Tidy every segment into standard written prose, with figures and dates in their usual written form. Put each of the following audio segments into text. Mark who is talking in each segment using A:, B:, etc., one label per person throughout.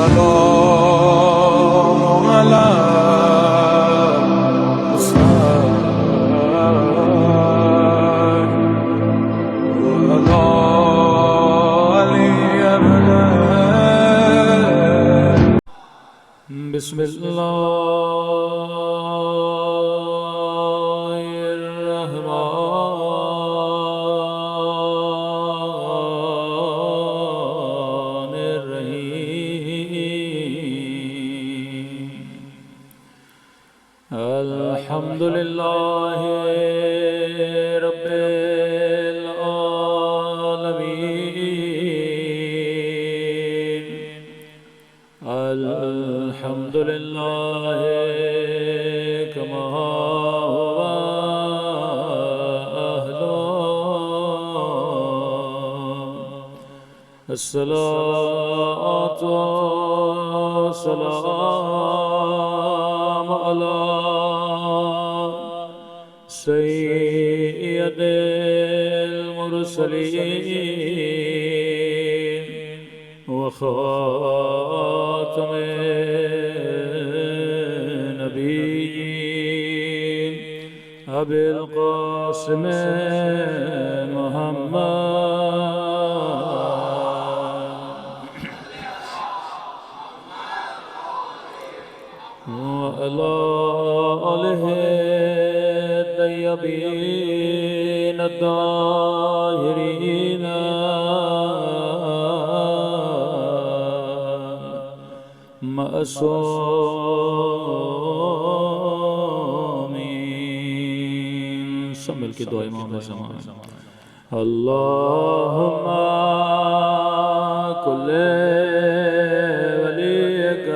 A: السلام على بسم الله الرحمن الرحيم الحمد لله رب العالمين الحمد لله كما هو أهله الصلاة والسلام على سيد المرسلين وخاتم النبيين أبي القاسم محمد وعلى آله الطيبين الطاهرين معصومين. سب مل کے دعا امام زمان. اللهم كل وليك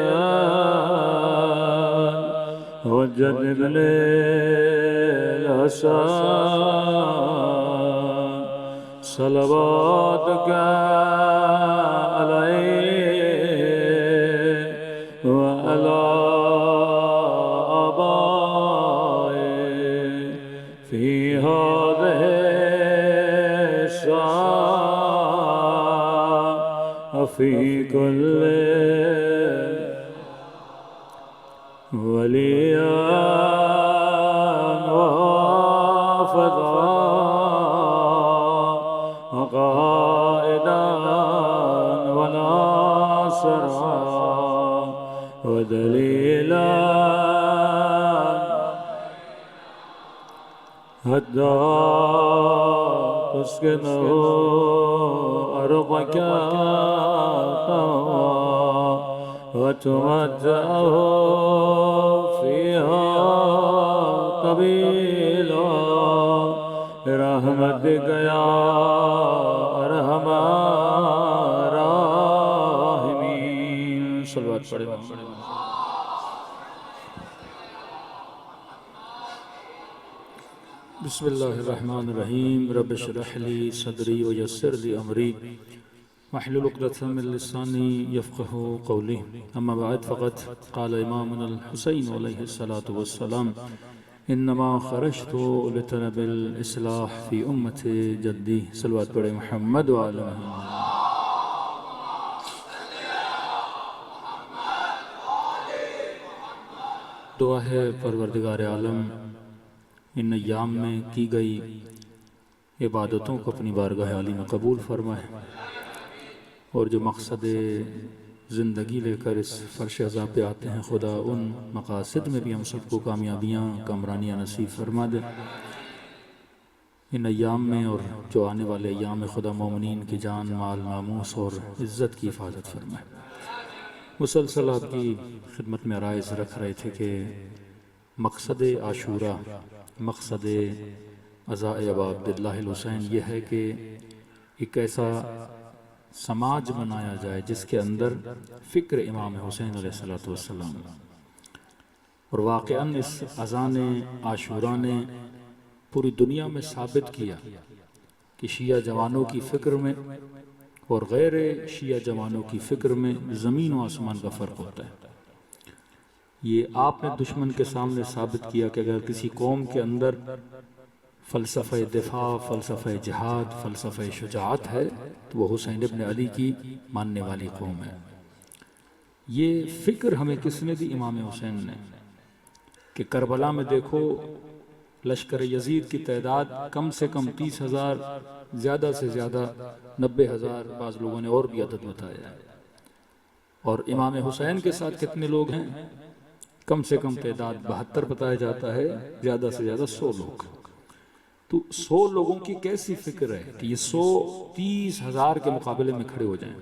A: وجنبني الحسن صلواتك عليه وعلى آبائه في هذه الساعة وفي كل وليا وحافظا وقائدا وناصرا ودليلا حتى تسكنه أرضك وتمتعه فيها طويلا برحمتك يا أرحم الراحمين. صلوات پڑھیں. بسم اللہ الرحمن الرحیم. رب اشرح لي صدری ويسر لي امری واحلل عقدۃ من لسانی یفقهوا قولی. اما بعد فقد قال امامنا الحسین علیہ الصلاۃ والسلام انما خرجت لطلب الاصلاح فی امت جدی. صلوات پڑھیں محمد وعلی محمد. دعا ہے پروردگار عالم ان ایام میں کی گئی عبادتوں کو اپنی بارگاہ عالی میں قبول فرمائے، اور جو مقصد زندگی لے کر اس فرش عذاب پہ آتے ہیں خدا ان مقاصد میں بھی ہم سب کو کامیابیاں کامرانیاں نصیب فرما دے. ان ایام میں اور جو آنے والے ایام میں خدا مومنین کی جان مال ناموس اور عزت کی حفاظت فرمائے. مسلسل آپ کی خدمت میں عرائض رکھ رہے تھے کہ مقصد عاشورہ، مقصد عزاء ابا عبداللہ الحسین یہ ہے کہ ایک ایسا سماج بنایا جائے جس کے اندر فکر امام حسین علیہ السلام. اور واقعاً اس اذان عاشورہ نے پوری دنیا میں ثابت کیا کہ شیعہ جوانوں کی فکر میں اور غیر شیعہ جوانوں کی فکر میں زمین و آسمان کا فرق ہوتا ہے. یہ آپ نے دشمن کے سامنے ثابت کیا کہ اگر کسی قوم کے اندر فلسفہ دفاع، فلسفہ جہاد، فلسفہ شجاعت ہے تو وہ حسین ابن علی کی ماننے والی قوم ہے. یہ فکر ہمیں کس نے دی؟ امام حسین نے، کہ کربلا میں دیکھو لشکر یزید کی تعداد کم سے کم 30,000، زیادہ سے زیادہ 90,000، بعض لوگوں نے اور بھی عدد بتایا ہے، اور امام حسین کے ساتھ کتنے لوگ ہیں؟ کم سے کم تعداد 72 بتایا جاتا ہے، زیادہ سے زیادہ 100 لوگ۔ تو 100 لوگوں کی کیسی فکر ہے کہ یہ 100 30,000 کے مقابلے میں کھڑے ہو جائیں؟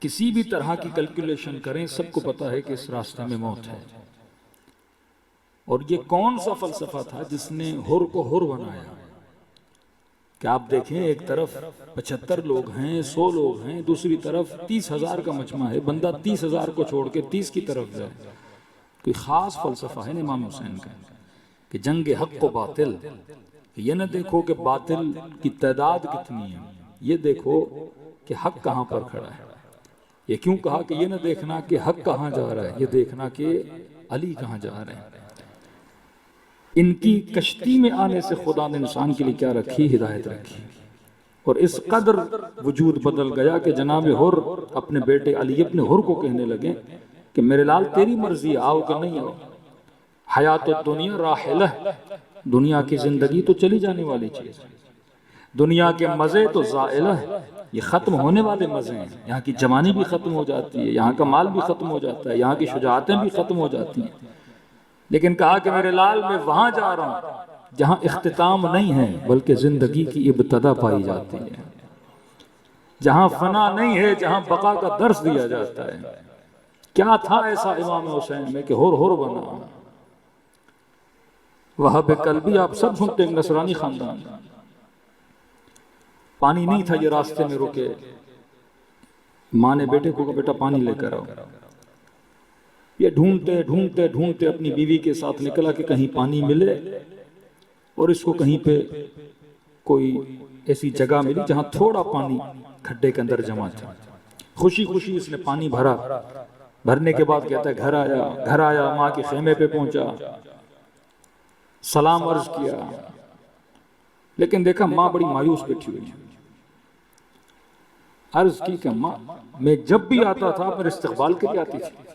A: کسی بھی طرح کی کیلکولیشن کریں، سب کو پتا ہے کہ اس راستے میں موت ہے۔ اور یہ کون سا فلسفہ تھا جس نے حر کو حر بنایا؟ کہ آپ دیکھیں، ایک طرف 75 لوگ ہیں، 100 لوگ ہیں، دوسری طرف 30,000 کا مجمع ہے، بندہ 30,000 کو چھوڑ کے 30 کی طرف جائے۔ کوئی خاص فلسفہ ہے نا امام حسین کا کہ جنگ حق و باطل، یہ نہ دیکھو کہ باطل کی تعداد کتنی ہے، یہ دیکھو کہ حق کہاں پر کھڑا ہے۔ یہ کیوں کہا کہ یہ نہ دیکھنا کہ حق کہاں جا رہا ہے، یہ دیکھنا کہ علی کہاں جا رہے ہیں۔ ان کی کشتی میں آنے سے خدا نے انسان کے لیے کیا رکھی؟ ہدایت رکھی، اور اس قدر وجود بدل گیا کہ جناب حر اپنے بیٹے علی ابن حر کو کہنے لگے کہ میرے لال تیری مرضی آؤ کہ نہیں آؤ، حیات الدنیا راحلہ، دنیا کی زندگی تو چلی جانے والی چیز، دنیا کے مزے تو زائلہ، یہ ختم ہونے والے مزے ہیں، یہاں کی جوانی بھی ختم ہو جاتی ہے، یہاں کا مال بھی ختم ہو جاتا ہے، یہاں کی شجاعتیں بھی ختم ہو جاتی ہیں، لیکن کہا کہ میرے لال میں وہاں جا رہا ہوں جہاں اختتام نہیں ہے بلکہ زندگی کی ابتدا پائی جاتی ہے، جہاں فنا نہیں ہے، جہاں بقا کا درس دیا جاتا ہے۔ کیا تھا ایسا امام حسین میں کہ ہور ہور بنا؟ وہاب قلبی آپ سب سنتے ہیں، نصرانی خاندان، پانی نہیں تھا، یہ راستے میں رکے، ماں نے بیٹے کو کہا بیٹا پانی لے کر آؤ، یہ ڈھونڈتے ڈھونڈتے ڈھونڈتے اپنی بیوی کے ساتھ نکلا کہ کہیں پانی ملے، اور اس کو کہیں پہ کوئی ایسی جگہ ملی جہاں تھوڑا پانی کھڈے کے اندر جمع تھا۔ خوشی خوشی اس نے پانی بھرا، بھرنے کے بعد کہتا ہے گھر آیا، ماں کے خیمے پہ پہنچا، سلام عرض کیا، لیکن دیکھا ماں بڑی مایوس بیٹھی ہوئی۔ عرض کی کہ ماں میں جب بھی آتا تھا میرے استقبال کے لیے آتی تھی،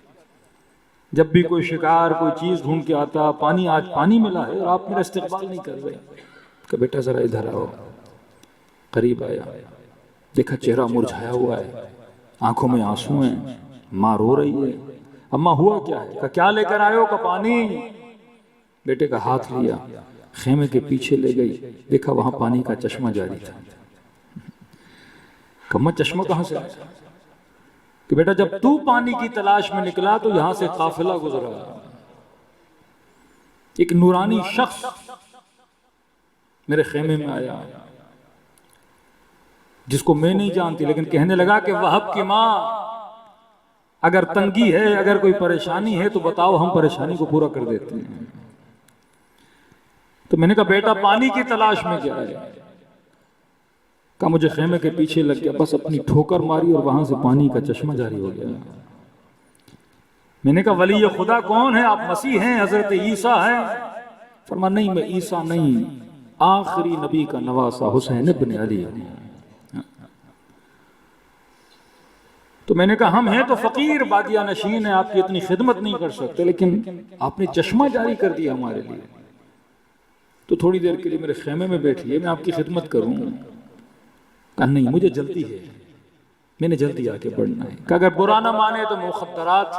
A: جب بھی کوئی شکار کوئی چیز ڈھونڈ کے آتا، پانی آج پانی ملا ہے اور آپ میرا استقبال نہیں کر رہے۔ کہ بیٹا ذرا ادھر آؤ، قریب آیا، دیکھا چہرہ مرجھایا ہوا ہے، آنکھوں میں آنسو ہیں، ماں رو رہی ہے۔ اماں ہوا کیا ہے؟ کہ کیا لے کر آئے ہو؟ کہ پانی۔ بیٹے کا ہاتھ لیا، خیمے کے پیچھے لے گئی، دیکھا وہاں پانی کا چشمہ جاری تھا۔ کہ اماں چشمہ کہاں سے آیا؟ کہ بیٹا جب تو پانی کی تلاش میں نکلا تو یہاں سے قافلہ گزرا، ایک نورانی شخص میرے خیمے میں آیا جس کو میں نہیں جانتی، لیکن کہنے لگا کہ وہب کی ماں اگر تنگی ہے، اگر کوئی پریشانی ہے تو بتاؤ، ہم پریشانی کو پورا کر دیتے ہیں۔ تو میں نے کہا بیٹا پانی کی تلاش میں کیا ہے؟ کہا مجھے خیمے کے پیچھے لگ گیا، بس اپنی ٹھوکر ماری اور وہاں سے پانی کا چشمہ جاری ہو گیا۔ میں نے کہا ولی خدا کون ہے؟ آپ مسیح ہیں، حضرت عیسیٰ ہیں؟ فرمایا نہیں، میں عیسیٰ نہیں، آخری نبی کا نواسا حسین ابن علی۔ تو میں نے کہا ہم ہیں تو فقیر بادیہ نشین ہیں، آپ کی اتنی خدمت نہیں کر سکتے، لیکن آپ نے چشمہ جاری کر دیا ہمارے لیے، تو تھوڑی دیر کے لیے میرے خیمے میں بیٹھیے، میں آپ کی خدمت کروں۔ کہا نہیں مجھے جلدی ہے، میں نے جلدی آ کے پڑھنا ہے۔ کہ اگر برا نہ مانے تو مخدرات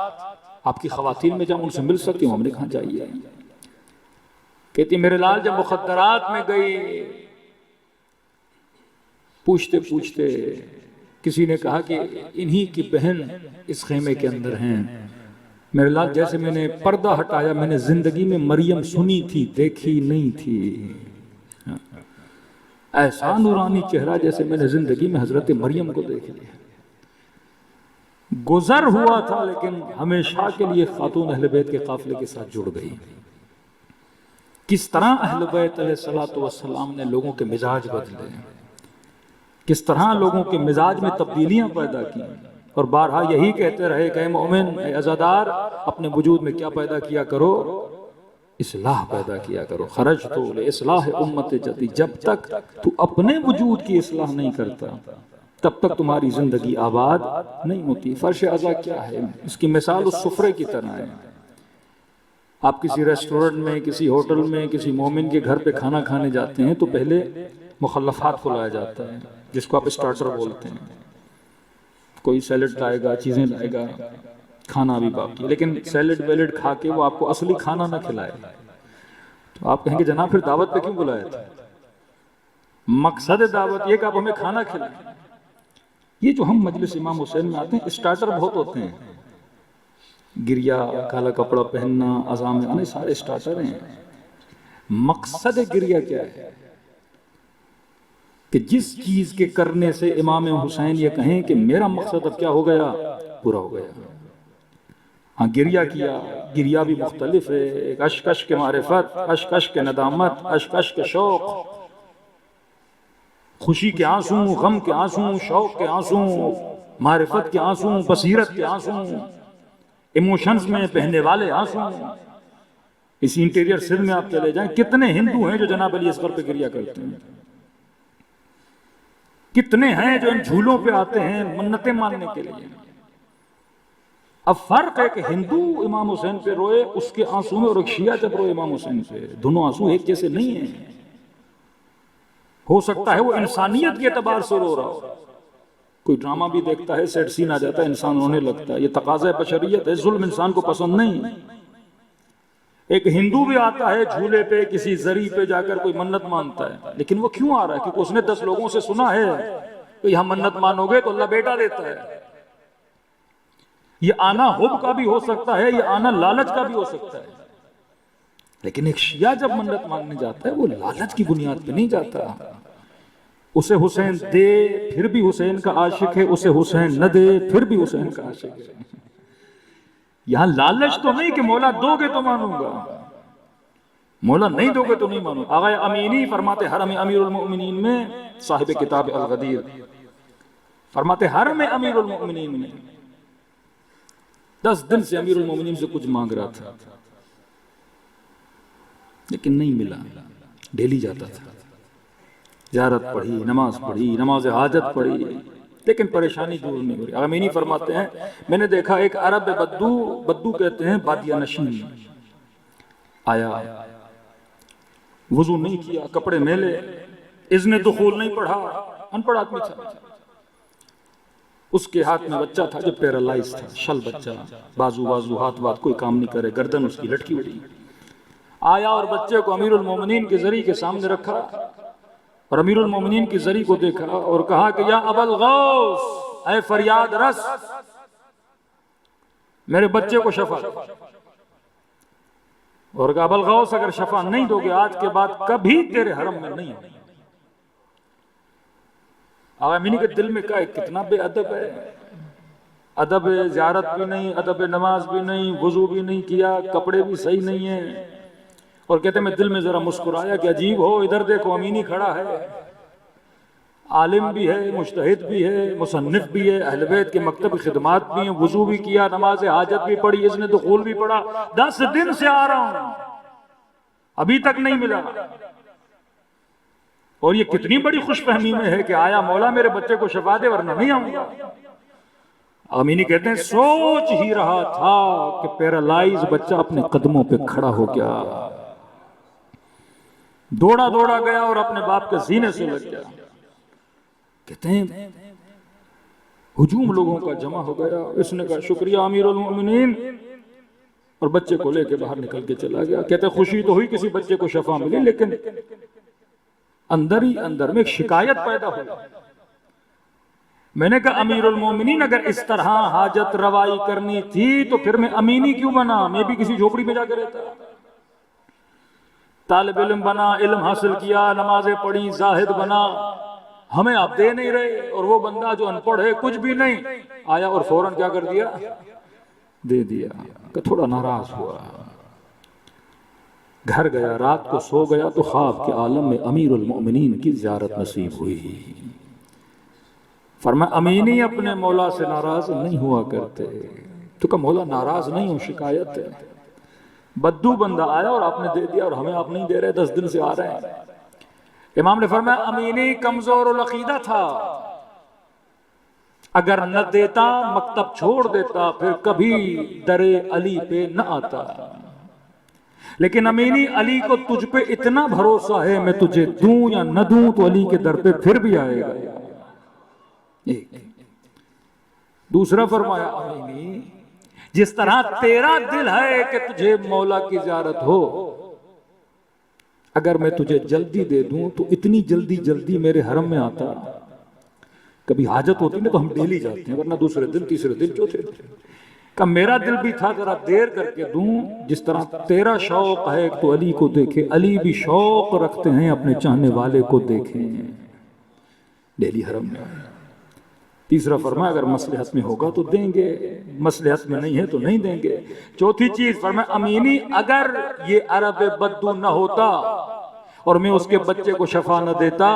A: آپ کی خواتین میں جب ان سے مل سکتی ہوں، ہم نے کہا جائیے۔ کہتی میرے لال جب مخدرات میں گئی، پوچھتے پوچھتے کسی نے کہا کہ انہی کی بہن اس خیمے کے اندر ہیں۔ میرے لال جیسے میں نے پردہ ہٹایا، میں نے زندگی میں مریم سنی تھی، دیکھی نہیں تھی، ایسا نورانی چہرہ جیسے میں نے زندگی میں حضرت مریم کو دیکھ لیا۔ گزر ہوا تھا لیکن ہمیشہ کے لیے خاتون اہل بیت کے قافلے کے ساتھ جڑ گئی۔ کس طرح اہل بیت علیہ السلام نے لوگوں کے مزاج بدلے، کس طرح لوگوں کے مزاج میں تبدیلیاں پیدا کی، اور بارہا یہی کہتے رہے کہ اے مومن، اے عزادار، اپنے وجود میں کیا پیدا کیا کرو؟ اصلاح پیدا کیا کرو۔ خرجت لاصلاح امت جدید، جب تک تو اپنے وجود کی اصلاح نہیں کرتا تب تک تمہاری زندگی آباد نہیں ہوتی۔ فرش عزا کیا ہے؟ اس کی مثال اس سفرے کی طرح ہے۔ آپ کسی ریسٹورنٹ میں، کسی ہوٹل میں، کسی مومن کے گھر پہ کھانا کھانے جاتے ہیں تو پہلے مخلفات کو لایا جاتا ہے، جس کو آپ اسٹارٹر بولتے ہیں۔ کوئی سیلڈ لائے گا، چیزیں لائے گا، کھانا بھی باقی، لیکن سیلڈ ویلڈ کھا کے وہ آپ کو اصلی کھانا نہ کھلائے تو آپ کہیں گے جناب پھر دعوت پہ کیوں بلایا تھا؟ مقصد دعوت یہ کہ آپ ہمیں کھانا کھلائیں۔ یہ جو ہم مجلس امام حسین میں آتے ہیں اسٹارٹر بہت ہوتے ہیں، گریا، کالا کپڑا پہننا، عزام میں آنے، سارے اسٹارٹر ہیں۔ مقصد گریا کیا ہے؟ کہ جس چیز کے کرنے سے امام حسین یہ کہیں کہ میرا مقصد اب کیا ہو گیا؟ پورا ہو گیا۔ ہاں گریا کیا، گریا بھی مختلف ہے، ایک اشک کے معرفت، اشک ندامت، اشک کے شوق، خوشی کے آنسو، غم کے آنسو، شوق کے آنسو، معرفت کے آنسو، بصیرت کے آنسو، ایموشنز میں بہنے والے آنسو۔ اس انٹیریئر سندھ میں آپ چلے جائیں، کتنے ہندو ہیں جو جناب علی اصغر پہ گریا کرتے ہیں؟ کتنے ہیں جو ان جھولوں پہ آتے ہیں منتیں ماننے کے لیے؟ اب فرق ہے کہ ہندو امام حسین پہ روئے اس کے آنسو میں، اور ایک شیعہ جب روئے امام حسین پہ، دونوں آنسو ایک جیسے نہیں ہیں۔ ہو سکتا ہے وہ انسانیت کے اعتبار سے رو رہا ہو، کوئی ڈرامہ بھی دیکھتا ہے، سیڈ سین آ جاتا ہے، انسان رونے لگتا ہے، یہ تقاضۂ بشریت ہے، ظلم انسان کو پسند نہیں۔ ایک ہندو بھی آتا ہے جھولے پہ، کسی زری پہ جا کر کوئی منت مانتا ہے، لیکن وہ کیوں آ رہا ہے؟ کیونکہ اس نے 10 لوگوں سے سنا ہے کہ یہاں منت مانو گے تو اللہ بیٹا دیتا ہے۔ یہ آنا حب کا بھی ہو سکتا ہے، یہ آنا لالچ کا بھی ہو سکتا ہے، لیکن ایک شیعہ جب منت ماننے جاتا ہے وہ لالچ کی بنیاد پہ نہیں جاتا۔ اسے حسین دے پھر بھی حسین کا عاشق ہے، اسے حسین نہ دے پھر بھی حسین کا عاشق ہے۔ یہاں لالچ تو نہیں کہ مولا دو گے تو مانوں گا، مولا نہیں دو گے تو نہیں مانوں۔ آغا امینی فرماتے حرم امیر المؤمنین میں، صاحب کتاب الغدیر فرماتے حرم امیر المؤمنین میں 10 دن سے امیر المؤمنین سے کچھ مانگ رہا تھا لیکن نہیں ملا، ڈیلی جاتا تھا، زیارت پڑھی، نماز پڑھی، نماز حاجت پڑھی، لیکن پریشانی دور نہیں ہو رہی۔ امینی فرماتے ہیں میں نے دیکھا ایک عرب بدو کہتے ہیں بادیہ نشین آیا، وضو نہیں کیا، کپڑے میلے، اذن دخول نہیں پڑھا، ان پڑھ آدمی تھا، اس کے ہاتھ میں بچہ تھا جو پیرالائز تھا، شل بچہ، بازو ہاتھ کوئی کام نہیں کرے، گردن اس کی لٹکی ہوئی۔ آیا اور بچے کو امیر المومنین کے ذری کے سامنے رکھا اور امیر المومنین کی ذری کو دیکھا اور کہا کہ یا ابا الغوث، اے فریاد رس، میرے بچے کو شفا دو۔ اور کہا ابا الغوث اگر شفا نہیں دو گے آج کے بعد کبھی تیرے حرم میں نہیں ہوں۔ آقا امینی کے دل میں کہا کتنا بے ادب ہے، ادب زیارت بھی نہیں، ادب نماز بھی نہیں، وضو بھی نہیں کیا، کپڑے بھی صحیح نہیں ہیں، اور کہتے میں دل میں ذرا مسکرایا کہ عجیب ہو، ادھر دیکھو امینی کھڑا ہے، عالم بھی ہے، مجتہد بھی ہے، مصنف بھی ہے، اہل بیت کے مکتب خدمات بھی ہیں، وضو بھی کیا، نماز حاجت بھی پڑھی، اذن دخول بھی پڑھا، 10 دن سے آ رہا ہوں ابھی تک نہیں ملا۔ اور یہ کتنی بڑی خوش فہمی میں ہے کہ آیا مولا میرے بچے کو شفا دے ورنہ نہیں آؤں گا۔ امینی کہتے ہیں سوچ ہی رہا تھا کہ پیرالائز بچہ اپنے قدموں پہ کھڑا ہو گیا، دوڑا گیا اور اپنے باپ کے سینے سے لگ گیا۔ کہتے ہیں ہجوم لوگوں کا جمع ہو گیا، اس نے کہا شکریہ امیر المؤمنین، اور بچے کو لے کے باہر نکل کے چلا گیا۔ کہتے ہیں خوشی تو ہوئی کسی بچے کو شفا ملی، لیکن اندر ہی اندر میں ایک شکایت پیدا ہوئی۔ میں نے کہا امیر المومنین اگر اس طرح حاجت روائی کرنی تھی تو پھر میں امینی کیوں بنا؟ میں بھی کسی جھوپڑی میں جا کے رہتا، طالب علم بنا، علم حاصل کیا، نمازیں پڑھی، زاہد بنا، ہمیں آپ دے نہیں رہے، اور وہ بندہ جو ان پڑھ ہے کچھ بھی نہیں آیا اور فوراً کیا کر دیا؟ دے دیا۔ کہ تھوڑا ناراض ہوا، گھر گیا، رات کو سو گیا تو خواب کے عالم میں امیر المؤمنین کی زیارت نصیب ہوئی۔ فرمایا امینی اپنے مولا سے ناراض نہیں ہوا کرتے، تو کہ مولا ناراض نہیں ہوں، شکایت ہے، بدو بندہ آیا اور آپ نے دے دیا اور ہمیں آپ نہیں دے رہے، 10 دن سے آ رہے ہیں۔ امام نے فرمایا امینی کمزور العقیدہ تھا، اگر نہ دیتا مکتب چھوڑ دیتا، پھر کبھی در علی پہ نہ آتا، لیکن امینی علی کو تجھ پہ اتنا بھروسہ ہے، میں تجھے دوں یا نہ دوں تو علی کے در پہ پھر بھی آئے گا۔ ایک دوسرا فرمایا امینی جس طرح تیرا دل ہے کہ تجھے مولا کی زیارت ہو، اگر میں تجھے جلدی دے دوں تو اتنی جلدی میرے حرم میں آتا، کبھی حاجت ہوتی نا تو ہم ڈیلی جاتے ہیں، ورنہ دوسرے دن تیسرے دن چوتھے دن، کہ میرا دل بھی تھا ذرا دیر کر کے دوں، جس طرح تیرا شوق ہے کہ تو علی کو دیکھے، علی بھی شوق رکھتے ہیں اپنے چاہنے والے کو دیکھیں، ڈیلی حرم میں آئے۔ تیسرا فرمایا اگر مصلحت میں ہوگا تو دیں گے، مصلحت میں نہیں ہے تو نہیں دیں گے۔ چوتھی چیز فرمایا امینی اگر یہ عرب بدو نہ ہوتا اور میں اس کے بچے کو شفا نہ دیتا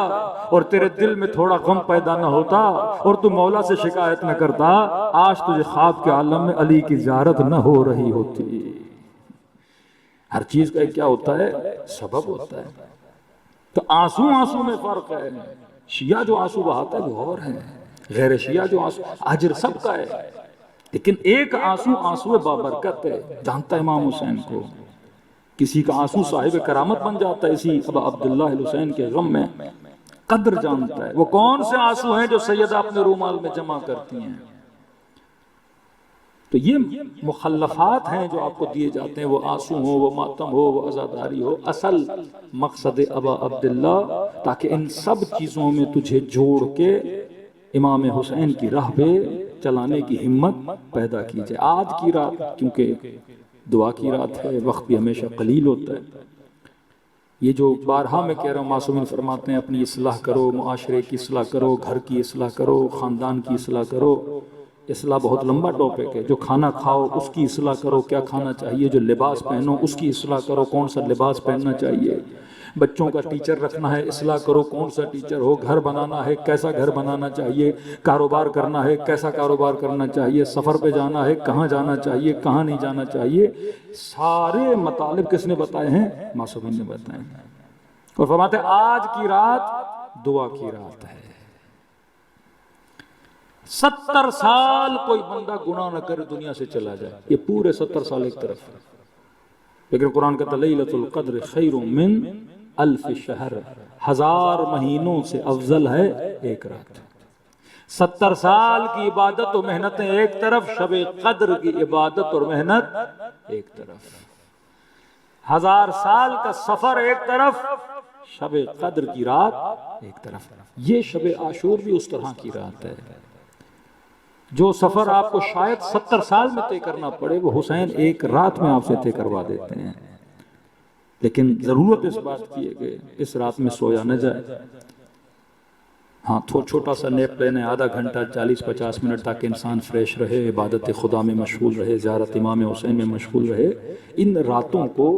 A: اور تیرے دل میں تھوڑا غم پیدا نہ ہوتا اور تو مولا سے شکایت نہ کرتا، آج تجھے خواب کے عالم میں علی کی زیارت نہ ہو رہی ہوتی۔ ہر چیز کا کیا ہوتا ہے؟ سبب ہوتا ہے۔ تو آنسو میں فرق ہے، شیعہ جو آنسو بہاتا ہے وہ اور ہے، غیر شیعہ جو آنسو، اجر سب کا ہے، لیکن ایک آنسو بابرکت ہے۔ جانتا ہے امام حسین کو، کسی کا آنسو صاحب کرامت بن جاتا ہے، اسی ابا عبداللہ حسین کے غم میں قدر جانتا ہے۔ وہ کون سے آنسو ہیں جو سیدہ اپنے رومال میں جمع کرتی ہیں؟ تو یہ مخلفات ہیں جو آپ کو دیے جاتے ہیں، وہ آنسو ہو، وہ ماتم ہو، وہ عزاداری ہو، اصل مقصد ابا عبداللہ تاکہ ان سب چیزوں میں تجھے جوڑ کے امام حسین کی راہ پہ چلانے کی ہمت پیدا کی جائے۔ آج کی رات کیونکہ دعا کی رات ہے، وقت بھی ہمیشہ قلیل ہوتا ہے، یہ جو بارہا میں کہہ رہا ہوں، معصومین فرماتے ہیں اپنی اصلاح کرو، معاشرے کی اصلاح کرو، گھر کی اصلاح کرو، خاندان کی اصلاح کرو۔ اصلاح بہت لمبا ٹاپک ہے۔ جو کھانا کھاؤ اس کی اصلاح کرو، کیا کھانا چاہیے، جو لباس پہنو اس کی اصلاح کرو، کون سا لباس پہننا چاہیے، بچوں کا ٹیچر رکھنا ہے اصلاح کرو، کون سا ٹیچر ہو، گھر بنانا ہے کیسا گھر بنانا چاہیے، کاروبار کرنا ہے کیسا کاروبار کرنا چاہیے، سفر پہ جانا ہے کہاں جانا چاہیے کہاں نہیں جانا چاہیے، سارے مطالب کس نے بتائے ہیں؟ معصومین نے بتائے ہیں۔ اور فرماتے ہیں آج کی رات دعا کی رات ہے۔ 70 سال کوئی بندہ گناہ نہ کرے دنیا سے چلا جائے، یہ پورے 70 سال ایک طرف ہے، لیکن قرآن کہتا ہے لیلۃ القدر خیر من 1000 شہر، 1000 مہینوں سے افضل ہے ایک رات۔ 70 سال کی عبادت و محنتیں ایک طرف، شب قدر کی عبادت اور محنت ایک طرف، 1000 سال کا سفر ایک طرف، شب قدر کی رات ایک طرف۔ یہ شب عاشور بھی اس طرح کی رات ہے، جو سفر آپ کو شاید 70 سال میں طے کرنا پڑے وہ حسین ایک رات میں آپ سے طے کروا دیتے ہیں، لیکن ضرورت اس بات کی ہے کہ اس رات میں سویا نہ جائے۔ ہاں چھوٹا سا نیپ لینے، آدھا گھنٹہ 40-50 منٹ، تاکہ انسان فریش رہے، عبادت خدا میں مشغول رہے، زیارت امام حسین میں مشغول رہے۔ ان راتوں کو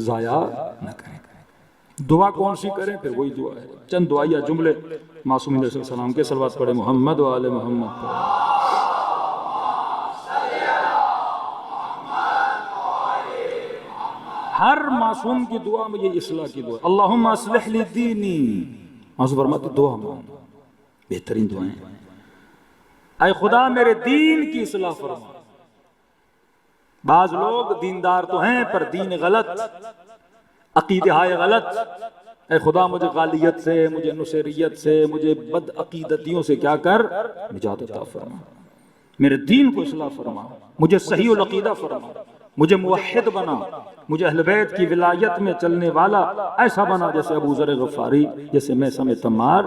A: ضائع نہ کریں۔ دعا کون سی کریں؟ پھر وہی دعا ہے، چند دعائیہ جملے معصومین علیہ السلام کے صلوات پڑھے، محمد و آل محمد پڑھے۔ ہر معصوم کی دعا میں یہ اصلاح کی دعا، اللہم اصلح لی دینی، معصوم فرماتے دعا مانگو، بہترین دعائیں، اے خدا میرے دین کی اصلاح فرما۔ بعض لوگ دیندار تو ہیں پر دین غلط، عقیدہ غلط، اے خدا مجھے غالیت سے، مجھے نصیریت سے، مجھے بد عقیدتیوں سے کیا کر نجات عطا فرما، میرے دین کو اصلاح فرما، مجھے صحیح العقیدہ فرما، مجھے موحد بنا، مجھے اہل بیت کی ولایت میں چلنے والا ایسا بنا جیسے ابو ذر غفاری، جیسے میثم تمار،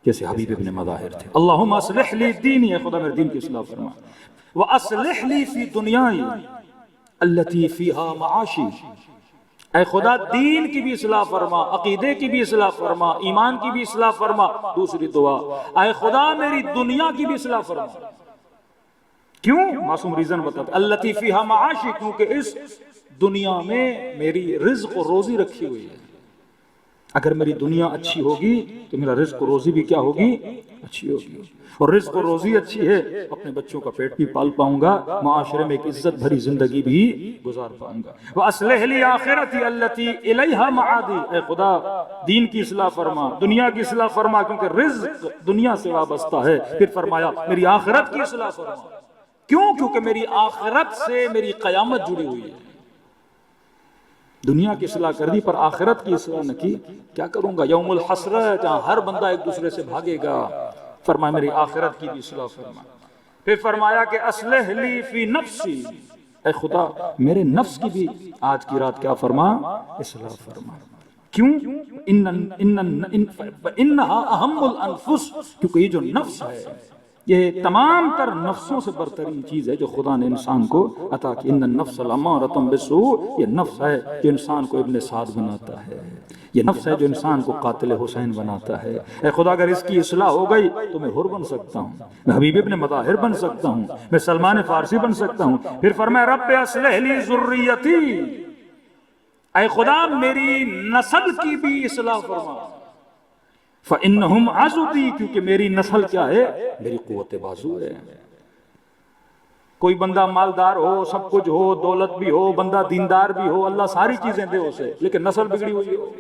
A: جیسے حبیب ابن مظاہر تھے۔ اللہم اصلح لی دینی، اے خدا میرے دین کی اصلاح فرما، وَأَصْلِحْ لِي فِي دُنْيَاي الَّتِي فِيهَا مَعَاشِي، اے خدا دین کی بھی اصلاح فرما، عقیدے کی بھی اصلاح فرما، ایمان کی بھی اصلاح فرما۔ دوسری دعا، اے خدا میری دنیا کی بھی اصلاح فرما۔ کیوں؟ معصوم ریزن بتاتا، الَّتِي فِيهَا مَعَاشِي، کیونکہ اس دنیا میں میری رزق و روزی رکھی ہوئی ہے، اگر میری دنیا اچھی ہوگی تو میرا رزق و روزی بھی کیا ہوگی؟ اچھی ہوگی، اور رزق و روزی اچھی ہے اپنے بچوں کا پیٹ بھی پال پاؤں گا، معاشرے میں ایک عزت بھری زندگی بھی گزار پاؤں گا۔ وَأَصْلِحْ لِي آخِرَتِي الَّتِي إِلَيْهَا مَعَادِي، اے خدا دین کی اصلاح فرما، دنیا کی اصلاح فرما، کیونکہ رزق دنیا سے وابستہ ہے۔ پھر فرمایا میری آخرت کی اصلاح فرما، کیوں؟ کیونکہ میری آخرت سے میری قیامت جڑی ہوئی ہے۔ دنیا کی اصلاح کر دی پر آخرت کی اصلاح نہ کی، کیا کروں گا؟ یوم الحسرہ، جہاں ہر بندہ ایک دوسرے سے بھاگے گا۔ فرمایا میری آخرت کی بھی اصلاح فرما۔ پھر فرمایا کہ اصلح لی فی نفسی، اے خدا میرے نفس کی بھی آج کی رات کیا فرما؟ اصلاح فرما۔ کیوں؟ انہا اہم الانفس، کیونکہ یہ جو نفس ہے یہ تمام تر نفسوں سے برترین چیز ہے جو خدا نے انسان کو عطا کی۔ ان النفس لامارۃ بالسوء، یہ نفس ہے جو انسان کو ابن سعد بناتا ہے، یہ نفس ہے جو انسان کو قاتل حسین بناتا ہے۔ اے خدا اگر اس کی اصلاح ہو گئی تو میں حر بن سکتا ہوں، میں حبیب ابن مطہر بن سکتا ہوں، میں سلمان فارسی بن سکتا ہوں۔ پھر فرمایا رب اصلح لی ذریتی، اے خدا میری نسل کی بھی اصلاح فرما۔ فَإِنَّهُمْ عَزُدِي، کیونکہ میری نسل کیا ہے؟ میری قوت بازو ہے۔ کوئی بندہ مالدار ہو، سب کچھ ہو، دولت بھی ہو، بندہ دیندار بھی ہو، اللہ ساری چیزیں دے اسے، لیکن نسل بگڑی ہوئی ہو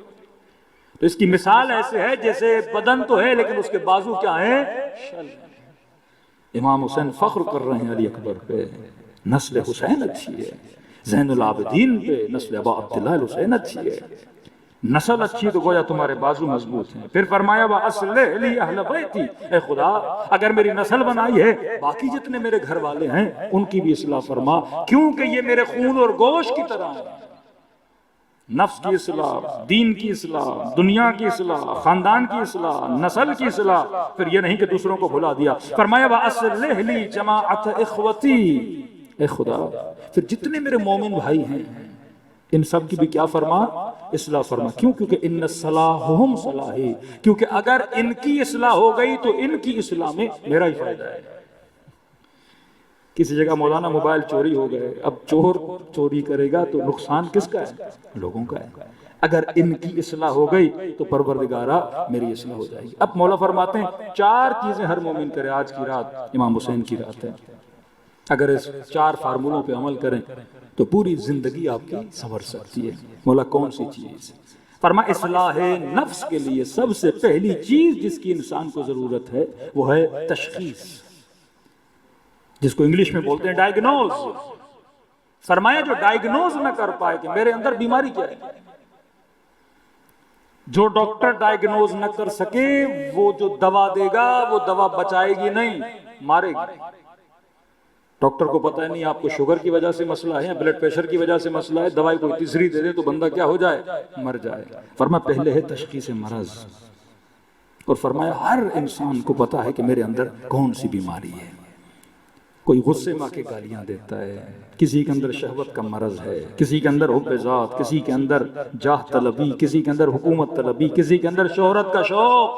A: تو اس کی مثال ایسے ہے جیسے بدن تو ہے لیکن اس کے بازو کیا ہیں؟ شل۔ امام حسین فخر کر رہے ہیں علی اکبر پہ، نسل حسین اچھی ہے، زین العابدین پہ نسل ابا عبداللہ الحسین اچھی ہے، نسل اچھی تو گویا تمہارے بازو مضبوط ہیں۔ پھر فرمایا وَأَصْلِحْ لِي أَهْلَ بَيْتِي، اے خدا اگر میری نسل بنائی ہے باقی جتنے میرے گھر والے ہیں ان کی بھی اصلاح فرما، کیونکہ یہ میرے خون اور گوشت کی طرح ہیں۔ نفس کی اصلاح، دین کی اصلاح، دنیا کی اصلاح، خاندان کی اصلاح، نسل کی اصلاح، پھر یہ نہیں کہ دوسروں کو بھلا دیا۔ فرمایا وَأَصْلِحْ لِي جَمَاعَةَ إِخْوَتِي، اے خدا پھر جتنے میرے مومن بھائی ہیں ان سب کی بھی کیا فرما؟ اصلاح فرما۔ کیوں؟ کیونکہ ان صلاحہم صلاحی، کیونکہ اگر ان کی اصلاح ہو گئی تو ان کی اصلاح میں میرا ہی فائدہ ہے۔ کسی جگہ مولانا موبائل چوری ہو گئے، اب چور چوری کرے گا تو نقصان کس کا ہے؟ لوگوں کا ہے۔ اگر ان کی اصلاح ہو گئی تو پروردگارہ میری اصلاح ہو جائے گی۔ اب مولا فرماتے ہیں چار چیزیں ہر مومن کرے، آج کی رات امام حسین کی رات ہے، اگر اس چار فارمولوں پہ عمل کریں تو پوری زندگی آپ کی سنور سکتی ہے۔ مولا کون سی چیز؟ فرما اصلاح نفس کے لیے سب سے پہلی چیز جس کی انسان کو ضرورت ہے وہ ہے تشخیص، جس کو انگلش میں بولتے ہیں ڈائیگنوز۔ فرمایا جو ڈائیگنوز نہ کر پائے کہ میرے اندر بیماری کیا ہے، جو ڈاکٹر ڈائیگنوز نہ کر سکے وہ جو دوا دے گا وہ دوا بچائے گی نہیں، مارے گی۔ ڈاکٹر کو پتہ نہیں آپ کو شوگر کی وجہ سے مسئلہ ہے، بلڈ پریشر کی وجہ سے مسئلہ ہے، دوائی کوئی تیسری دے دے تو بندہ کیا ہو جائے؟ مر جائے۔ فرمایا پہلے ہے تشخیص مرض، اور فرمایا ہر انسان کو پتہ ہے کہ میرے اندر کون سی بیماری ہے۔ کوئی غصے میں کے گالیاں دیتا ہے، کسی کے اندر شہوت کا مرض ہے، کسی کے اندر حب ذات، کسی کے اندر جاہ طلبی، کسی کے اندر حکومت طلبی، کسی کے اندر شہرت کا شوق۔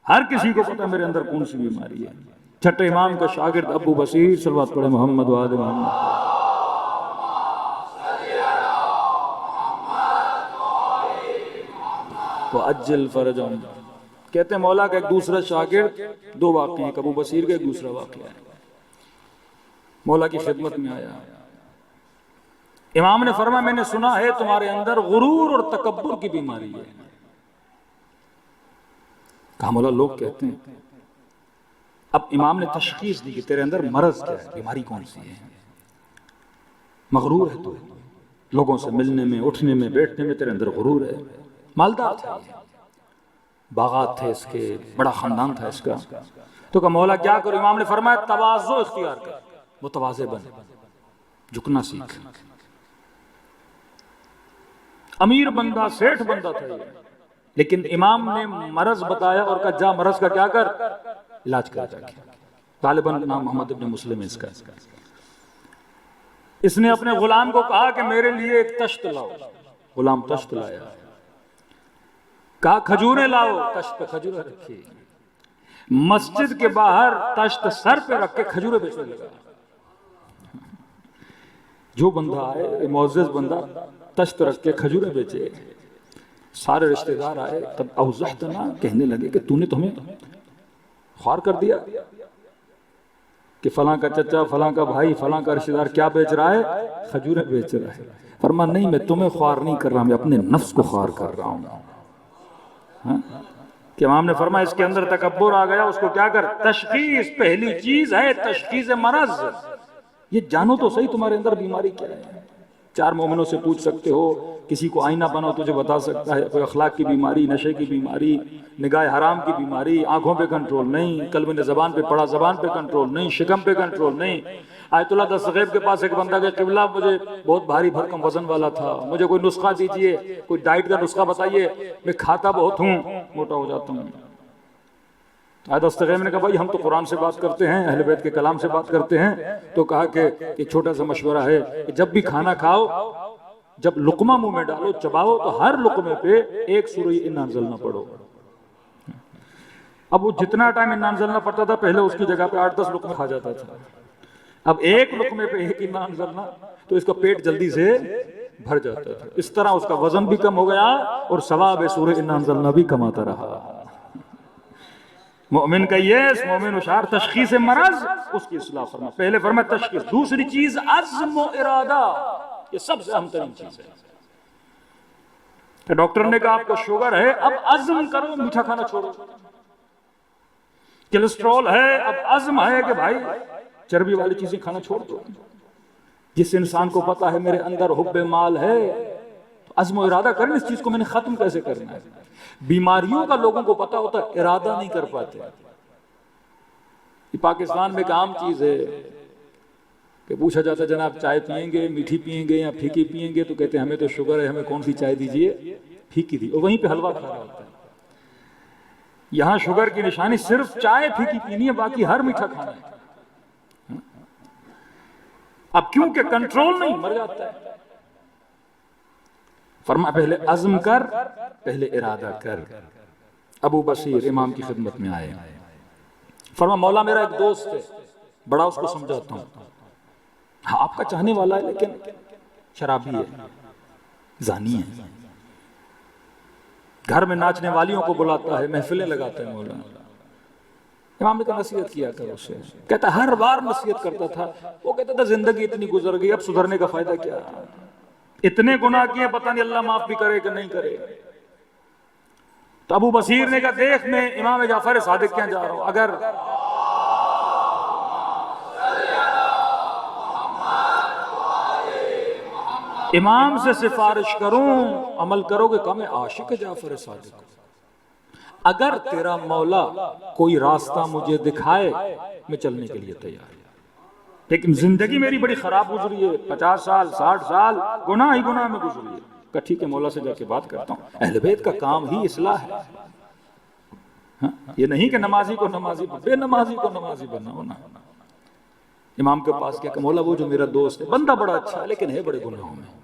A: ہر کسی کو پتہ میرے اندر کون سی بیماری ہے۔ چھٹے امام کا شاگرد ابو بصیر، صلوات پڑھے محمد و آل محمد۔ وَأَجِّلْ فَرَجَهُمْ، کہتے ہیں مولا کا ایک دوسرا شاگرد، دو واقعے ہیں، ابو بصیر کا ایک دوسرا واقعہ ہے، مولا کی خدمت میں آیا، امام نے فرمایا میں نے سنا ہے تمہارے اندر غرور اور تکبر کی بیماری ہے۔ کہا مولا لوگ کہتے ہیں۔ اب امام نے تشخیص دی کہ تیرے اندر مرض کیا ہے، بیماری کون سی ہے؟ مغرور ہے تو، لوگوں سے ملنے میں، اٹھنے میں، بیٹھنے میں تیرے اندر غرور ہے۔ مالدار تھا، باغات تھے اس کے، بڑا خاندان تھا اس کا۔ تو کہا مولا کیا کرو؟ امام نے فرمایا تواضع اختیار کر، متواضع بن، جھکنا سیکھ۔ امیر بندہ، سیٹھ بندہ تھا یہ، لیکن امام نے مرض بتایا اور کہا جا مرض کا کیا کر؟ علاج کر جا کے۔ غالباً نام محمد ابن مسلم ہے اس کا۔ اس نے اپنے غلام کو کہا کہ میرے لیے ایک تشت لاؤ، غلام تشت لایا، کہا کھجوریں لاؤ، تشت پہ کھجوریں رکھی، مسجد کے باہر تشت سر پہ رکھ کے کھجوریں بیچنے لگا۔ جو بندہ آئے معزز بندہ تشت رکھ کے کھجوریں بیچے، سارے رشتہ دار آئے، قد اوضحتنا، کہنے لگے کہ تو نے تو ہمیں خوار کر دیا کہ فلاں کا چچا، فلاں کا بھائی، فلاں کا رشتہ دار کیا بیچ رہا ہے؟ کھجوریں بیچ رہا ہے۔ فرما نہیں، میں تمہیں خوار نہیں کر رہا، میں اپنے نفس کو خوار کر رہا ہوں۔ ہاں؟ کہ امام نے فرمایا اس کے اندر تکبر آ گیا، اس کو کیا کر؟ تشخیص، پہلی چیز ہے تشخیص مرض۔ یہ جانو تو صحیح تمہارے اندر بیماری کیا ہے۔ چار مومنوں سے پوچھ سکتے ہو، کسی کو آئینہ بناؤ تجھے بتا سکتا ہے، کوئی اخلاق کی بیماری، نشے کی بیماری، نگاہ حرام کی بیماری، آنکھوں پہ کنٹرول نہیں، قلب نے زبان پہ پڑا، زبان پہ کنٹرول نہیں، شکم پہ کنٹرول نہیں۔ آیت اللہ دستغیب کے پاس ایک بندہ کہ قبلہ مجھے بہت بھاری بھرکم وزن والا تھا، مجھے کوئی نسخہ دیجئے، کوئی ڈائٹ کا نسخہ بتائیے، میں کھاتا بہت ہوں، موٹا ہو جاتا ہوں۔ آیت دستغیب نے کہا بھائی ہم تو قرآن سے بات کرتے ہیں، اہل بیت کے کلام سے بات کرتے ہیں، تو کہا کہ ایک چھوٹا سا مشورہ ہے کہ جب بھی کھانا کھاؤ، جب لقمہ منہ میں ڈالو، چباؤ، تو ہر لقمے پہ ایک سورہ انا انزلنا پڑھو۔ اب وہ جتنا ٹائم انا انزلنا پڑتا تھا، پہلے اس کی جگہ پہ 8-10 لقمے کھا جاتا تھا، اب ایک لقمے پہ ایک انا انزلنا، تو اس کا پیٹ جلدی سے بھر جاتا تھا۔ اس طرح اس کا وزن بھی کم ہو گیا اور ثواب سورہ انا انزلنا بھی کماتا رہا۔ مومن کا یہ مومن ہوشیار، تشخیص مرض، اس کی اصلاح فرما۔ پہلے فرما تشخیص، دوسری چیز عزم و ارادہ، یہ سب سے اہم ترین چیز ہے۔ کہ ڈاکٹر نے کہا آپ کو شوگر ہے، اب عزم کرو میٹھا کھانا چھوڑو۔ کیلسٹرول ہے، اب عزم ہے کہ بھائی چربی والی چیزیں کھانا چھوڑ دو۔ جس انسان کو پتا ہے میرے اندر حب مال ہے، تو عزم و ارادہ کریں اس چیز کو میں نے ختم کیسے کرنا ہے۔ بیماریوں کا لوگوں کو پتا ہوتا ہے، ارادہ نہیں کر پاتے۔ یہ پاکستان میں ایک عام چیز ہے کہ پوچھا جاتا ہے جناب چائے پیئیں گے، میٹھی پیئیں گے یا پھیکی پیئیں گے، تو کہتے ہیں ہمیں تو شوگر ہے، ہمیں کون سی چائے دیجئے؟ پھیکی دی، اور وہیں پہ حلوہ کھا رہا ہوتا ہے۔ یہاں شوگر کی نشانی صرف چائے پھیکی پینی ہے، باقی ہر میٹھا کھانا ہے۔ اب کیونکہ کنٹرول نہیں، مر جاتا ہے۔ فرما پہلے عزم کر، پہلے ارادہ کر۔ ابو بصیر امام کی خدمت میں آئے، فرما مولا میرا ایک دوست ہے، بڑا اس کو سمجھاتا ہوں، ہاں آپ کا چاہنے والا ہے لیکن شرابی ہے، زانی ہے، گھر میں ناچنے والیوں کو بلاتا ہے، محفلیں لگاتا ہے مولا۔ امام نے کہا نصیحت کیا کر اسے۔ کہتا ہر بار نصیحت کرتا تھا، وہ کہتا تھا زندگی اتنی گزر گئی، اب سدھرنے کا فائدہ کیا؟ اتنے گناہ کیے، پتہ نہیں اللہ معاف بھی کرے کہ نہیں کرے۔ تو ابو بصیر نے کہا دیکھ میں امام جعفر صادق کیا جا رہا ہوں، اگر امام سے سفارش کروں، عمل کرو گے کہ میں عاشق جعفر صادق ہوں۔ اگر تیرا مولا کوئی راستہ مجھے دکھائے، میں چلنے کے لیے تیار ہوں، لیکن زندگی میری بڑی خراب گزری ہے، 50 سال 60 سال گناہ ہی گناہ میں گزری ہے۔ کہا ٹھیک ہے مولا سے جا کے بات کرتا ہوں، اہل بیت کا کام ہی اصلاح ہے۔ یہ نہیں کہ نمازی کو نمازی بنا، بے نمازی کو نمازی بنا ہونا۔ امام کے پاس کیا کہ مولا وہ جو میرا دوست ہے، بندہ بڑا اچھا ہے لیکن ہے بڑے گناہوں میں۔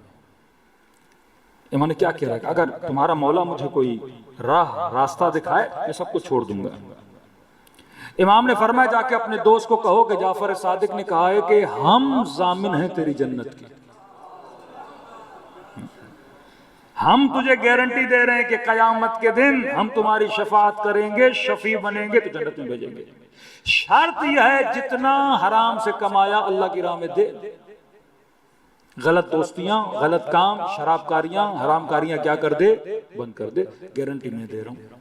A: امام نے کیا کہا کہ اگر تمہارا مولا مجھے کوئی راستہ دکھائے، میں سب کچھ چھوڑ دوں گا۔ امام نے فرمایا جا کے اپنے دوست کو کہو کہ جعفر صادق نے کہا ہے کہ ہم ضامن ہیں تیری جنت کی، ہم تجھے گارنٹی دے رہے ہیں کہ قیامت کے دن ہم تمہاری شفاعت کریں گے، شفیع بنیں گے، تو جنت میں بھیجیں گے۔ شرط یہ ہے جتنا حرام سے کمایا اللہ کی راہ میں دے۔ غلط دوستیاں، غلط کام، شراب کاریاں، حرام کاریاں کیا کر دے؟ بند کر دے، گارنٹی میں دے رہا ہوں۔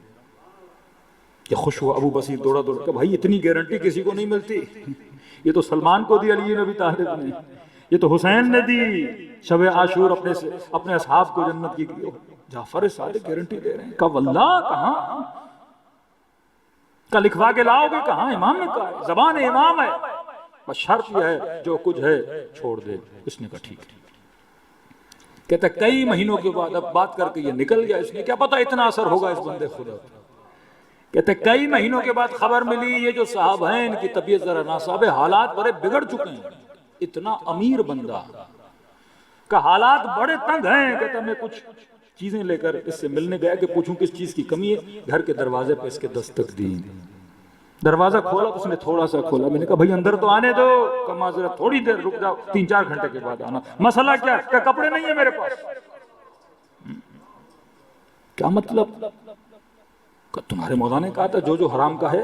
A: یہ خوش ہوا ابو بصیر، دوڑا دوڑا کہ بھائی اتنی گارنٹی کسی کو نہیں ملتی، یہ تو سلمان کو دی علی نبی طالب نے، یہ تو حسین نے دی شب عاشور اپنے اصحاب کو جنت کی۔ جعفر صادق گارنٹی دے رہے ہیں۔ کہا واللہ کہاں؟ کہا لکھوا کے لاؤ گے؟ کہاں؟ امام نے کہا ہے، زبان امام ہے، بس شرط یہ ہے جو کچھ ہے چھوڑ دے۔ اس نے کہا ٹھیک ہے۔ کہتا کئی مہینوں کے بعد اب بات کر کے یہ نکل گیا، اس نے کیا پتا اتنا اثر ہوگا اس بندے خدا پر۔ کہتے کئی مہینوں کے بعد خبر ملی یہ جو صاحب ہیں ان کی طبیعت ذرا ناساب ہے، حالات بڑے بگڑ چکے ہیں۔ اتنا امیر بندہ کہ حالات بڑے تنگ ہیں۔ کہتا میں کچھ چیزیں لے کر اس سے ملنے گیا کہ پوچھوں کس چیز کی کمی ہے۔ گھر کے دروازے پہ اس کے دستک دی، دروازہ کھولا تو اس نے تھوڑا سا کھولا۔ میں نے کہا بھائی اندر تو آنے دو۔ کہ معذرت تھوڑی دیر رک جاؤ، 3-4 گھنٹے کے بعد آنا۔ مسئلہ کیا ہے؟ کہ کپڑے نہیں ہیں میرے پاس۔ کیا مطلب؟ کہ تمہارے مولا نے کہا تھا جو حرام کا ہے،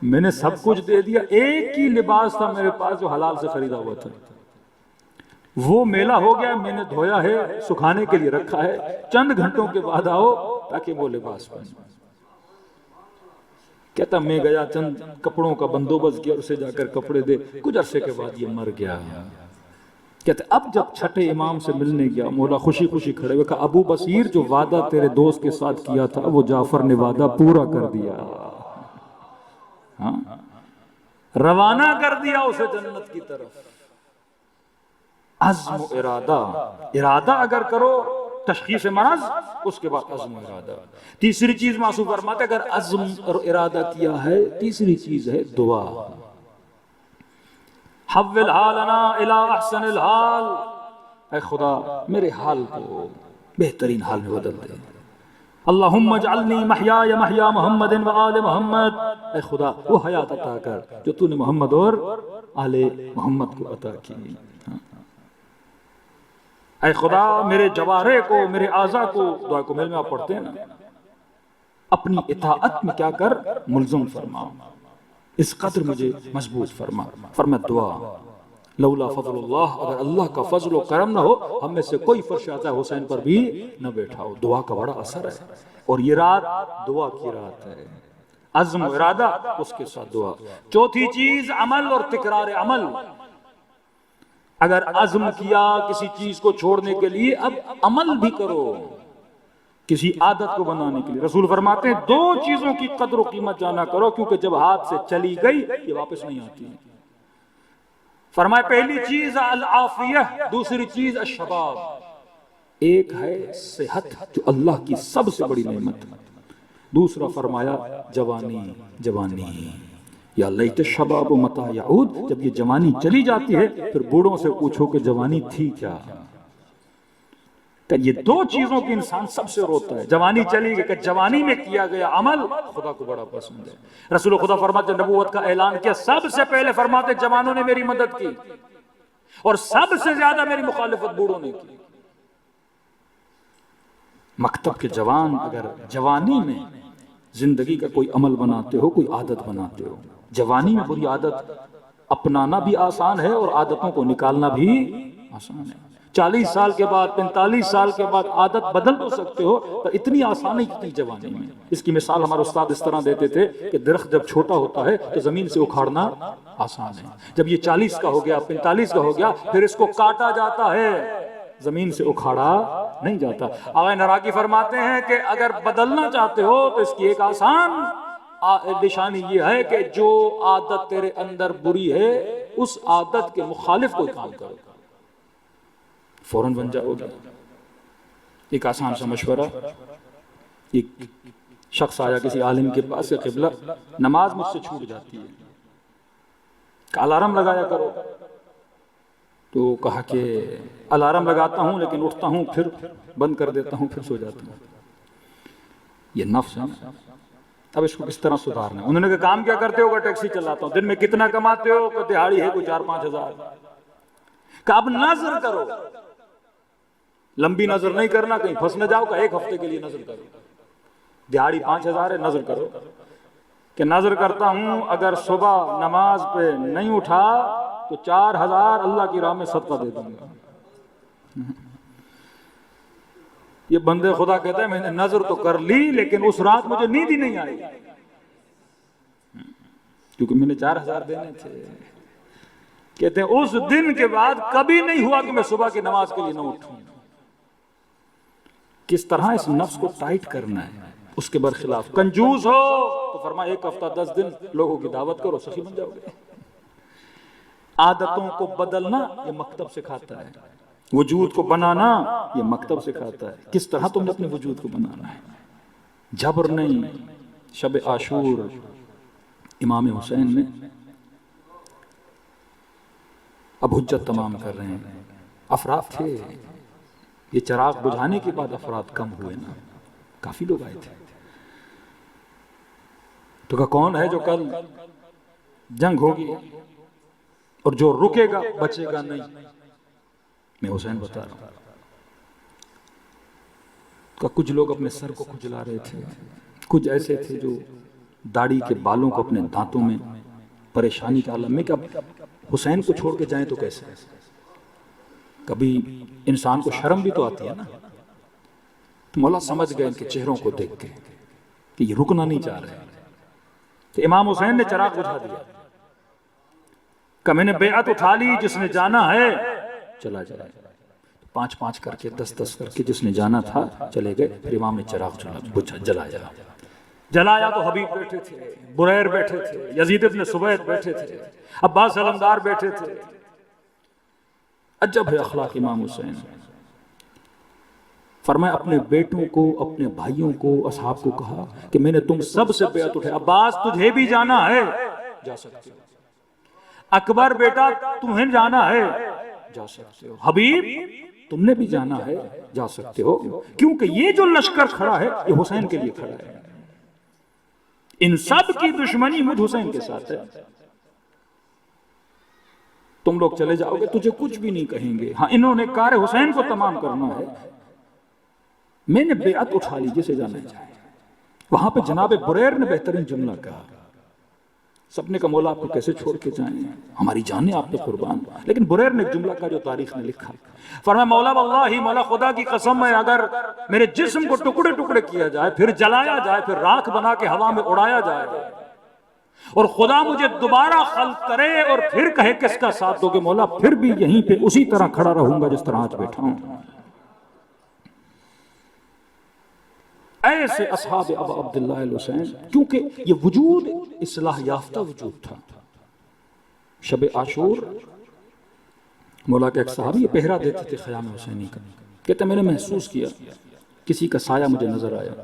A: میں نے سب کچھ دے دیا، ایک ہی لباس تھا میرے پاس جو حلال سے خریدا ہوا تھا، وہ میلا ہو گیا، میں نے دھویا ہے، سکھانے کے لیے رکھا ہے، چند گھنٹوں کے بعد آؤ تاکہ وہ لباس پہنو۔ کہتا میں گیا، چند کپڑوں کا بندوبست کیا، اسے جا کر کپڑے دے، کچھ عرصے کے بعد یہ مر گیا۔ کہتے اب جب چھٹے امام سے ملنے گیا، مولا خوشی خوشی کھڑے ہوئے، کہا ابو بصیر جو وعدہ تیرے دوست کے ساتھ کیا تھا وہ جعفر نے وعدہ پورا کر دیا، روانہ کر دیا اسے جنت کی طرف۔ عزم و ارادہ اگر کرو تشخیص مرض، اس کے بعد عزم و ارادہ۔ تیسری چیز معصوم فرماتے اگر عزم اور ارادہ کیا ہے، تیسری چیز ہے دعا۔ حول حالنا الی احسن الحال، اے خدا میرے حال کو بہترین حال میں بدل دے۔ اللہم اجعلنی محیای محیا محمد و آل محمد، اے خدا وہ حیات عطا کر جو تو نے محمد اور آل محمد کو عطا کی۔ اے خدا میرے جوارے کو، میرے اعضاء کو، دعا کو میل میں آپ پڑھتے ہیں نا، اپنی اطاعت میں کیا کر ملزم فرما، اس قدر مجھے مضبوط فرما۔ فرما دعا، لولا فضل اللہ، اگر اللہ کا فضل و کرم نہ ہو ہم میں سے کوئی فرش آتا حسین پر بھی نہ بیٹھا ہو۔ دعا کا بڑا اثر ہے، اور یہ رات دعا کی رات ہے۔ عزم و ارادہ، اس کے ساتھ دعا۔ چوتھی چیز عمل اور تکرار عمل۔ اگر عزم کیا کسی چیز کو چھوڑنے کے لیے، اب عمل بھی کرو کسی عادت کو بنانے کے لیے۔ رسول فرماتے ہیں دو چیزوں کی قدر و قیمت جانا کرو، کیونکہ جب ہاتھ سے چلی گئی یہ واپس نہیں آتی۔ فرمائے پہلی چیز العافیہ، دوسری چیز الشباب۔ ایک ہے صحت جو اللہ کی سب سے بڑی نعمت، دوسرا فرمایا جوانی۔ یا لیت الشباب متی یعود، جب یہ جوانی چلی جاتی ہے پھر بوڑھوں سے پوچھو کہ جوانی تھی کیا۔ کہ یہ دو چیزوں کی انسان سب سے روتا ہے۔ جوانی چلی گئی کہ جوانی میں کیا گیا عمل خدا کو بڑا پسند ہے۔ رسول خدا فرماتے نبوت کا اعلان کیا، سب سے پہلے فرماتے جوانوں نے میری مدد کی، اور سب سے زیادہ میری مخالفت بوڑھوں نے کی۔ مکتب کے جوان اگر جوانی میں زندگی کا کوئی عمل بناتے ہو، کوئی عادت بناتے ہو، جوانی میں بری عادت اپنانا بھی آسان ہے اور عادتوں کو نکالنا بھی آسان ہے۔ 40 سال کے بعد 45 سال کے بعد عادت بدل تو سکتے ہو، پر اتنی آسانی کی جوانی میں۔ اس کی مثال ہمارے استاد اس طرح دیتے تھے کہ درخت جب چھوٹا ہوتا ہے تو زمین سے اکھاڑنا آسان ہے، جب یہ 40 کا ہو گیا 45 کا ہو گیا پھر اس کو کاٹا جاتا ہے، زمین سے اکھاڑا نہیں جاتا۔ آقا نراقی فرماتے ہیں کہ اگر بدلنا چاہتے ہو تو اس کی ایک آسان نشانی یہ ہے کہ جو عادت تیرے اندر بری ہے اس عادت کے مخالف کوئی کام کرو، فوراً بن جاؤ گے۔ ایک آسان سا مشورہ، ایک شخص آیا کسی عالم کے پاس، قبلہ نماز مجھ سے چھوٹ جاتی ہے، الارم لگایا کرو۔ تو کہا کہ الارم لگاتا ہوں لیکن اٹھتا ہوں پھر بند کر دیتا ہوں پھر سو جاتا ہوں۔ یہ نفس ہے، اب اس کو کس طرح سدھارنا ہے؟ انہوں نے کہا کام کیا کرتے ہو؟ کہ ٹیکسی چلاتا ہوں۔ دن میں کتنا کماتے ہو؟ کہ دہاڑی ہے کوئی 4-5 ہزار۔ کہ اب نظر کرو، لمبی نظر نہیں کرنا کہیں پھنس نہ جاؤ، کہ 1 ہفتے کے لیے نظر کرو، دہاڑی 5 ہزار ہے نظر کرو۔ کہ نظر کرتا ہوں اگر صبح نماز پہ نہیں اٹھا تو 4000 اللہ کی راہ میں صدقہ دے دوں گا۔ یہ بندے خدا کہتا ہے میں نے نظر تو کر لی لیکن اس رات مجھے نیند ہی نہیں آئی، کیونکہ میں نے 4000 دینے تھے۔ کہتے ہیں اس دن کے بعد کبھی نہیں ہوا کہ میں صبح کی نماز کے لیے نہ اٹھوں۔ کس طرح اس نفس کو ٹائٹ کرنا ہے، اس کے برخلاف۔ کنجوس ہو تو فرمایا 1 ہفتہ 10 دن لوگوں کی دعوت کرو، سخی بن جاؤ گے۔ عادتوں کو بدلنا یہ مکتب سکھاتا ہے، وجود کو بنانا یہ مکتب سکھاتا ہے۔ کس طرح تم نے اپنے وجود کو بنانا ہے، جبر نہیں۔ شب عاشور امام حسین نے اب حجت تمام کر رہے ہیں، افراد تھے، یہ چراغ بجھانے کے بعد افراد کم ہوئے نا، کافی لوگ آئے تھے۔ تو کہا کون ہے جو کل جنگ ہوگی اور جو رکے گا بچے گا نہیں؟ میں حسین بتا رہا ہوں۔ کہ کچھ لوگ اپنے سر کو کھجلا رہے تھے، کچھ ایسے تھے جو داڑھی کے بالوں کو اپنے دانتوں میں، پریشانی کے عالم میں کہ اب حسین کو چھوڑ کے جائیں تو کیسے؟ کبھی انسان کو شرم بھی تو آتی ہے نا۔ تو مولا سمجھ گئے ان کے چہروں کو دیکھ کے کہ یہ رکنا نہیں چاہ رہے، تو امام حسین نے چراغ بجھا دیا کہ میں نے بیعت اٹھا لی، جس نے جانا ہے چلا جائے۔ 5 کر کے 10 کر کے جس نے جانا تھا چلے گئے۔ پھر امام نے چراغ جلایا تو حبیب بیٹھے تھے، بریر بیٹھے تھے، یزید ابن سبیت بیٹھے تھے، عباس علمدار بیٹھے تھے۔ عجب ہے اخلاق امام حسین۔ فرمایا اپنے بیٹوں کو، اپنے بھائیوں کو، اصحاب کو کہا کہ میں نے تم سب سے بیعت اٹھائی، عباس تجھے بھی جانا ہے جا سکتے ہو، اکبر بیٹا تمہیں جانا ہے جا سکتے ہو، حبیب تم نے بھی جانا ہے جا سکتے ہو، کیونکہ یہ جو لشکر کھڑا ہے یہ حسین کے لیے کھڑا ہے، ان سب کی دشمنی مجھ حسین کے ساتھ ہے، تم لوگ چلے جاؤ گے تجھے کچھ بھی نہیں کہیں گے، ہاں انہوں نے کار حسین کو تمام کرنا ہے، میں نے بیعت اٹھا لی جسے جانا چاہے۔ وہاں پہ جناب بریر نے بہترین جملہ کہا، سب نے کہا مولا آپ کو کیسے چھوڑ کے جائیں، ہماری جانیں آپ پہ قربان، لیکن بریر نے ایک جملہ کہا جو تاریخ نے لکھا، فرمایا مولا واللہ، مولا خدا کی قسم ہے، اگر میرے جسم کو ٹکڑے ٹکڑے کیا جائے، پھر جلایا جائے، پھر راکھ بنا کے ہوا میں اڑایا جائے، اور خدا مجھے دوبارہ خلق کرے اور پھر کہے کس کا ساتھ دو گے، مولا پھر بھی یہیں پہ اسی طرح کھڑا رہوں گا جس طرح آج بیٹھا ہوں۔ ایسے اصحاب ابا عبداللہ الحسین، کیونکہ یہ وجود اصلاح یافتہ وجود تھا۔ شب عاشور مولا کے ایک صحابی پہرا دیتے تھے خیام حسینی کا، کہتے میں نے محسوس کیا کسی کا سایہ مجھے نظر آیا،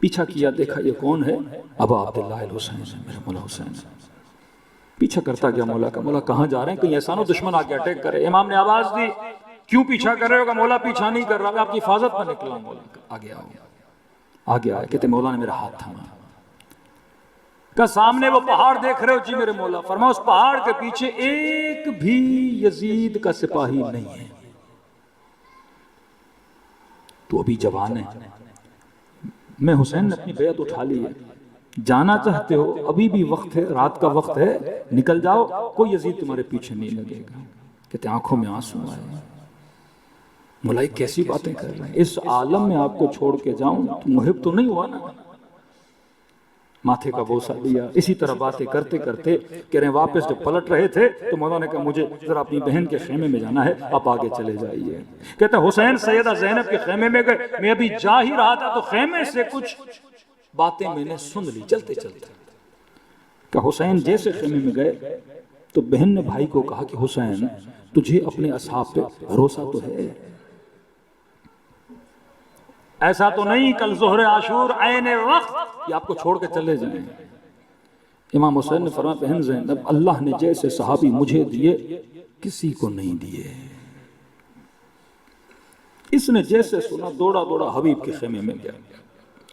A: پیچھا کیا، دیکھا یہ کون ہے، ابا عبداللہ الحسین، میرے مولا حسین۔ پیچھا کرتا گیا مولا کا، مولا کہاں جا رہے ہیں، کہیں ایسا نہ دشمن آگے اٹیک کرے۔ امام نے آواز دی کیوں پیچھا کر رہے ہو؟ مولا پیچھا نہیں کر رہا، میں آپ کی حفاظت میں نکلا ہوں۔ مولا آگے آؤ، آگے آئے، کہتے مولا نے میرا ہاتھ تھاما، کہ سامنے وہ پہاڑ دیکھ رہے ہو؟ جی میرے مولا۔ فرمایا اس پہاڑ کے پیچھے ایک بھی یزید کا سپاہی نہیں ہے، تو ابھی جوان ہے، میں حسین نے اپنی بیعت اٹھا لی ہے، جانا چاہتے ہو ابھی بھی وقت ہے، رات کا وقت ہے، نکل جاؤ، کوئی یزید تمہارے پیچھے نہیں لگے گا۔ کہتے آنکھوں میں آنسو آئے، مولا یہ کیسی باتیں کر رہے ہیں، اس عالم میں آپ کو چھوڑ کے جاؤں تو محب تو نہیں ہوا نا؟ ماتھے کا بوسہ لیا، اسی طرح باتیں کرتے کرتے کہہ رہے ہیں واپس جب پلٹ رہے تھے تو مولا نے کہا مجھے ذرا اپنی بہن کے خیمے میں جانا ہے، آپ آگے چلے جائیے۔ کہتا ہے حسین سیدہ زینب کے خیمے میں گئے، میں ابھی جا ہی رہا تھا تو خیمے سے کچھ باتیں میں نے سن لی چلتے چلتے، کہ حسین جیسے خیمے میں گئے تو بہن نے بھائی کو کہا کہ حسین تجھے اپنے اصحاب پہ بھروسہ تو ہے؟ ایسا تو نہیں کل ظہر عاشور عین وقت یہ آپ کو چھوڑ کے چلے جائیں۔ امام حسین نے فرمایا بہن زینب اللہ نے جیسے صحابی مجھے دیے کسی کو نہیں دیے، اس نے جیسے سنا دوڑا دوڑا حبیب کے خیمے میں گیا۔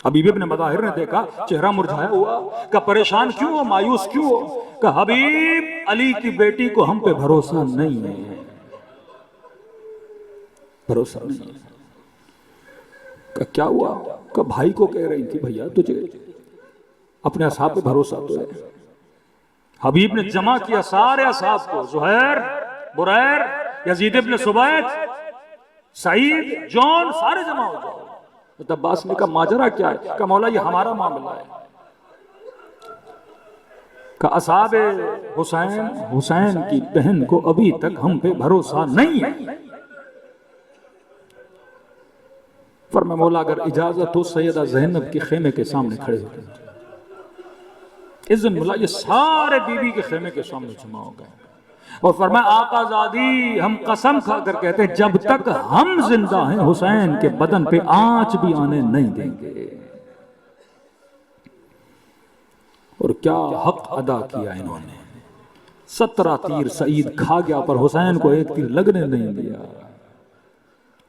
A: حبیب ابن مظاہر نے دیکھا چہرہ مرجھایا ہوا، کہ پریشان کیوں ہو، مایوس کیوں ہو؟ کہ حبیب علی کی بیٹی کو ہم پہ بھروسہ نہیں ہے، بھروسہ نہیں ہے۔ کہ کیا ہوا؟ کہ بھائی کو کہہ رہی تھی بھیا تجھے اپنے اصحاب پہ بھروسہ تو ہے۔ حبیب نے جمع کیا سارے اصحاب کو، زہیر، بریر، یزید ابن سبیت، سعید، جون، سارے جمع ہو جاؤ۔ عباس نے کہا ماجرا کیا ہے؟ کہ مولا یہ ہمارا معاملہ ہے، کہ اصحاب حسین کی بہن کو ابھی تک ہم پہ بھروسہ نہیں ہے۔ فرمایا مولا اگر اجازت ہو سیدہ زینب کے خیمے کے سامنے کھڑے ہو گئے۔ اس دن مولا یہ سارے بی بی کے خیمے کے سامنے جمع ہو گئے، اور فرمایا آقا زادی ہم قسم کھا کر کہتے ہیں جب تک ہم زندہ ہیں حسین کے بدن پہ آنچ بھی آنے نہیں دیں گے۔ اور کیا حق ادا کیا انہوں نے، 17 تیر سعید کھا گیا پر حسین کو ایک تیر لگنے نہیں دیا۔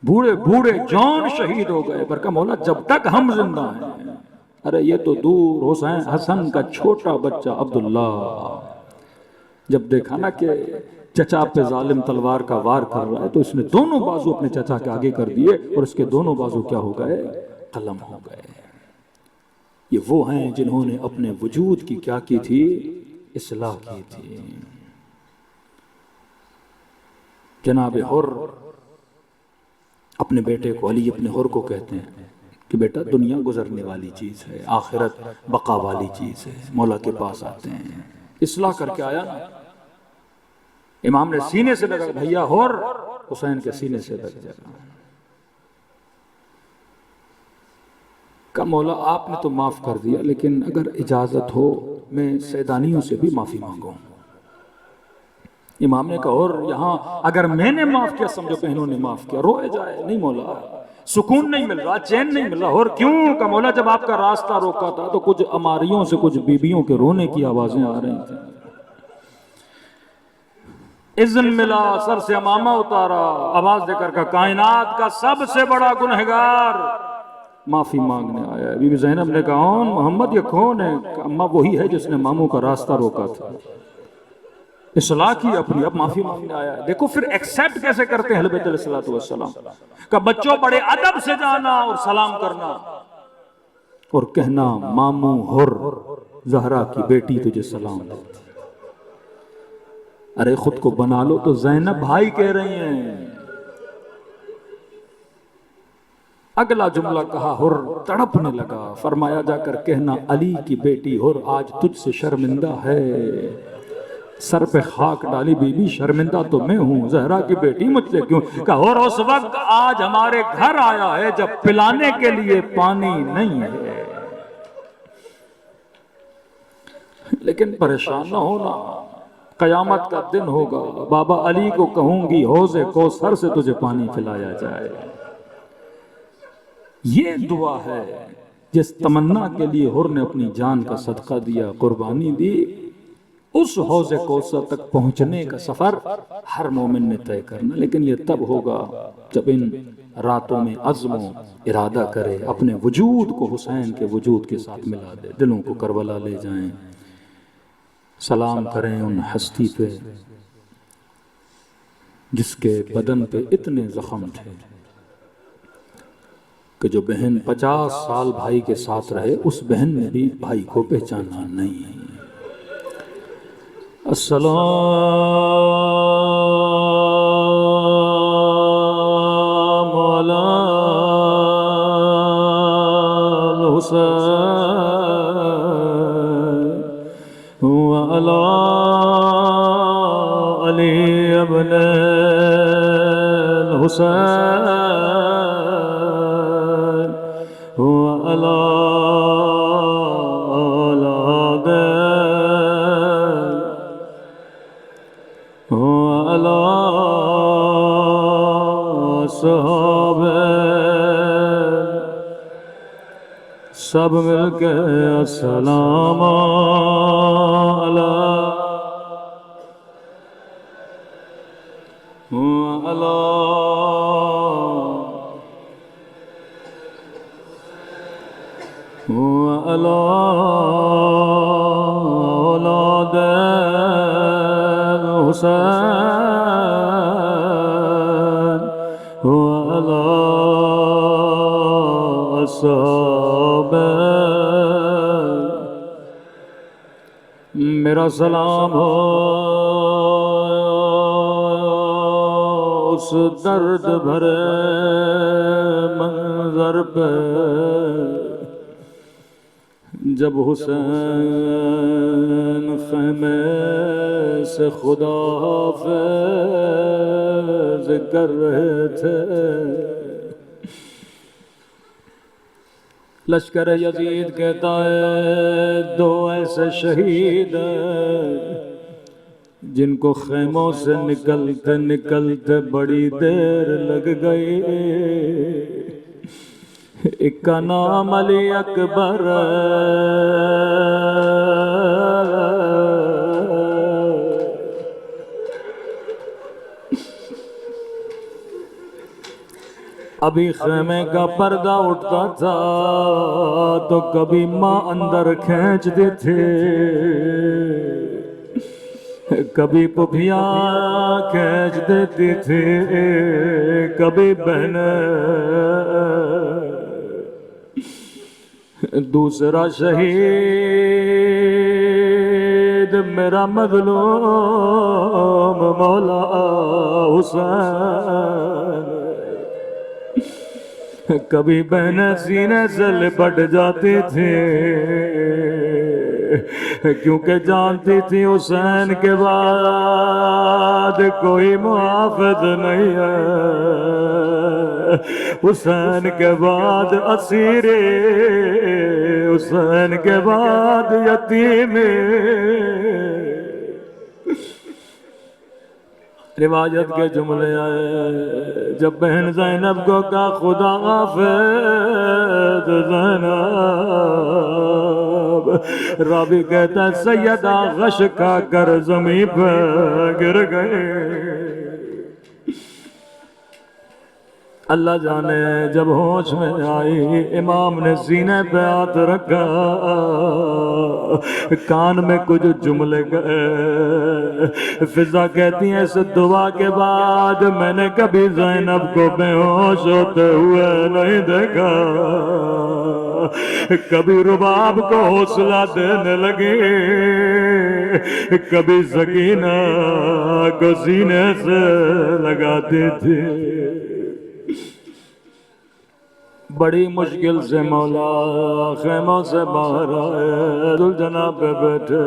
A: بوڑھے بوڑھے جان شہید ہو گئے پر کہا مولا جب تک ہم زندہ ہیں۔ ارے یہ تو دور حسین حسن کا چھوٹا بچہ عبداللہ جب دیکھا نا کہ چچا پہ ظالم تلوار کا وار کر رہا ہے تو اس نے دونوں بازو اپنے چچا کے آگے کر دیے اور اس کے دونوں بازو کیا ہو گئے؟ قلم ہو گئے۔ یہ وہ ہیں جنہوں نے اپنے وجود کی کیا کی تھی؟ اصلاح کی تھی۔ جناب حر اپنے بیٹے کو، علی اپنے حر کو کہتے ہیں کہ بیٹا دنیا گزرنے والی چیز ہے، آخرت بقا والی چیز ہے، مولا کے پاس آتے ہیں۔ اصلاح کر کے آیا نا، امام نے سینے سے لگا، بھیا حر، حسین کے سینے سے لگ جائے، کہ مولا آپ نے تو معاف کر دیا لیکن اگر اجازت ہو میں سیدانیوں سے بھی معافی مانگوں۔ امام نے کہا اور یہاں اگر میں نے معاف کیا سمجھو کہ انہوں نے معاف کیا، روئے جائے، نہیں مولا سکون نہیں مل رہا، چین نہیں مل رہا۔ اور کیوں؟ کہ مولا جب آپ کا راستہ روکا تھا تو کچھ اماریوں سے کچھ بیبیوں کے رونے کی آوازیں آ رہی تھیں، اذن ملا، سر سے امامہ اتارا، آواز دے کر کہا کائنات کا سب سے بڑا گنہگار معافی مانگنے آیا ہے۔ بی بی زینب نے کہا محمد یہ کون ہے؟ کہ اماں وہی ہے جس نے ماموں کا راستہ روکا تھا، اصلاح کی اپنی، اب معافی مانگنے آیا ہے۔ دیکھو پھر ایکسیپٹ کیسے کرتے ہیں اہل بیت علیہ السلام، کہ بچوں بڑے ادب سے جانا اور سلام کرنا اور کہنا ماموں حر زہرا کی بیٹی تجھے سلام دیتی۔ ارے خود کو بنا لو تو زینب بھائی کہہ رہی ہیں۔ اگلا جملہ کہا حر تڑپنے لگا، فرمایا جا کر کہنا علی کی بیٹی حر آج تجھ سے شرمندہ ہے۔ سر پہ خاک ڈالی بی بی شرمندہ تو میں ہوں، زہرا کی بیٹی مجھ سے کیوں؟ کہ اور اس وقت آج ہمارے گھر آیا ہے جب پلانے کے لیے پانی نہیں ہے۔ لیکن پریشان نہ ہونا، قیامت کا دن ہوگا، بابا علی کو کہوں گی حوض کوثر سے تجھے پانی پلایا جائے۔ یہ دعا ہے جس تمنا کے لیے حر نے اپنی جان کا صدقہ دیا، قربانی دی۔ اس حوض کوثر تک پہنچنے کا سفر ہر مومن نے طے کرنا، لیکن یہ تب ہوگا جب ان راتوں میں عزم و ارادہ کرے، اپنے وجود کو حسین کے وجود کے ساتھ ملا دے، دلوں کو کربلا لے جائیں، سلام کریں ان ہستی پہ جس کے بدن پہ اتنے زخم تھے کہ جو بہن 50 سال بھائی کے ساتھ رہے اس بہن نے بھی بھائی کو پہچانا نہیں۔ السلام علی الحسین وعلی علی ابن الحسین وعلی سب مل کے السلام اولاد حسین وعلی اصحاب۔ میرا سلام ہو اس درد بھرے منظر پہ جب حسین خیمے سے خدا حافظ کر رہے تھے۔ لشکر یزید کہتا ہے دو ایسے شہید جن کو خیموں سے نکلتے نکلتے بڑی دیر لگ گئی، ایک کا نام علی اکبر ابھی خیمے کا پردہ اٹھتا تھا تو کبھی ماں اندر کھینچتی تھی، کبھی پھوپھیاں کھینچ دیتی تھی، کبھی بہنیں، دوسرا شہید میرا مظلوم مولا حسین، کبھی بہنیں سینے سے لپٹ جاتی تھی، کیونکہ جانتی تھی حسین کے بعد کوئی محافظ نہیں ہے، حسین کے بعد اسیر، حسین کے بعد یتیم۔ روایت کے جملے آئے، جب بہن زینب کو کہا خدا حافظ زینب، راوی کہتا ہے سیدہ غش کھا کر زمین پہ گر گئے۔ اللہ جانے جب ہوش میں آئی، امام نے سینے پہ ہاتھ رکھا، کان میں کچھ جملے گئے، فضا کہتی ہیں اس دعا کے بعد میں نے کبھی زینب کو بے ہوش ہوتے ہوئے نہیں دیکھا، کبھی رباب کو حوصلہ دینے لگی، کبھی سکینہ کو سینے سے لگاتی تھی۔ بڑی مشکل سے مولا خیموں سے باہر آئے، ذوالجناب پہ بیٹھے،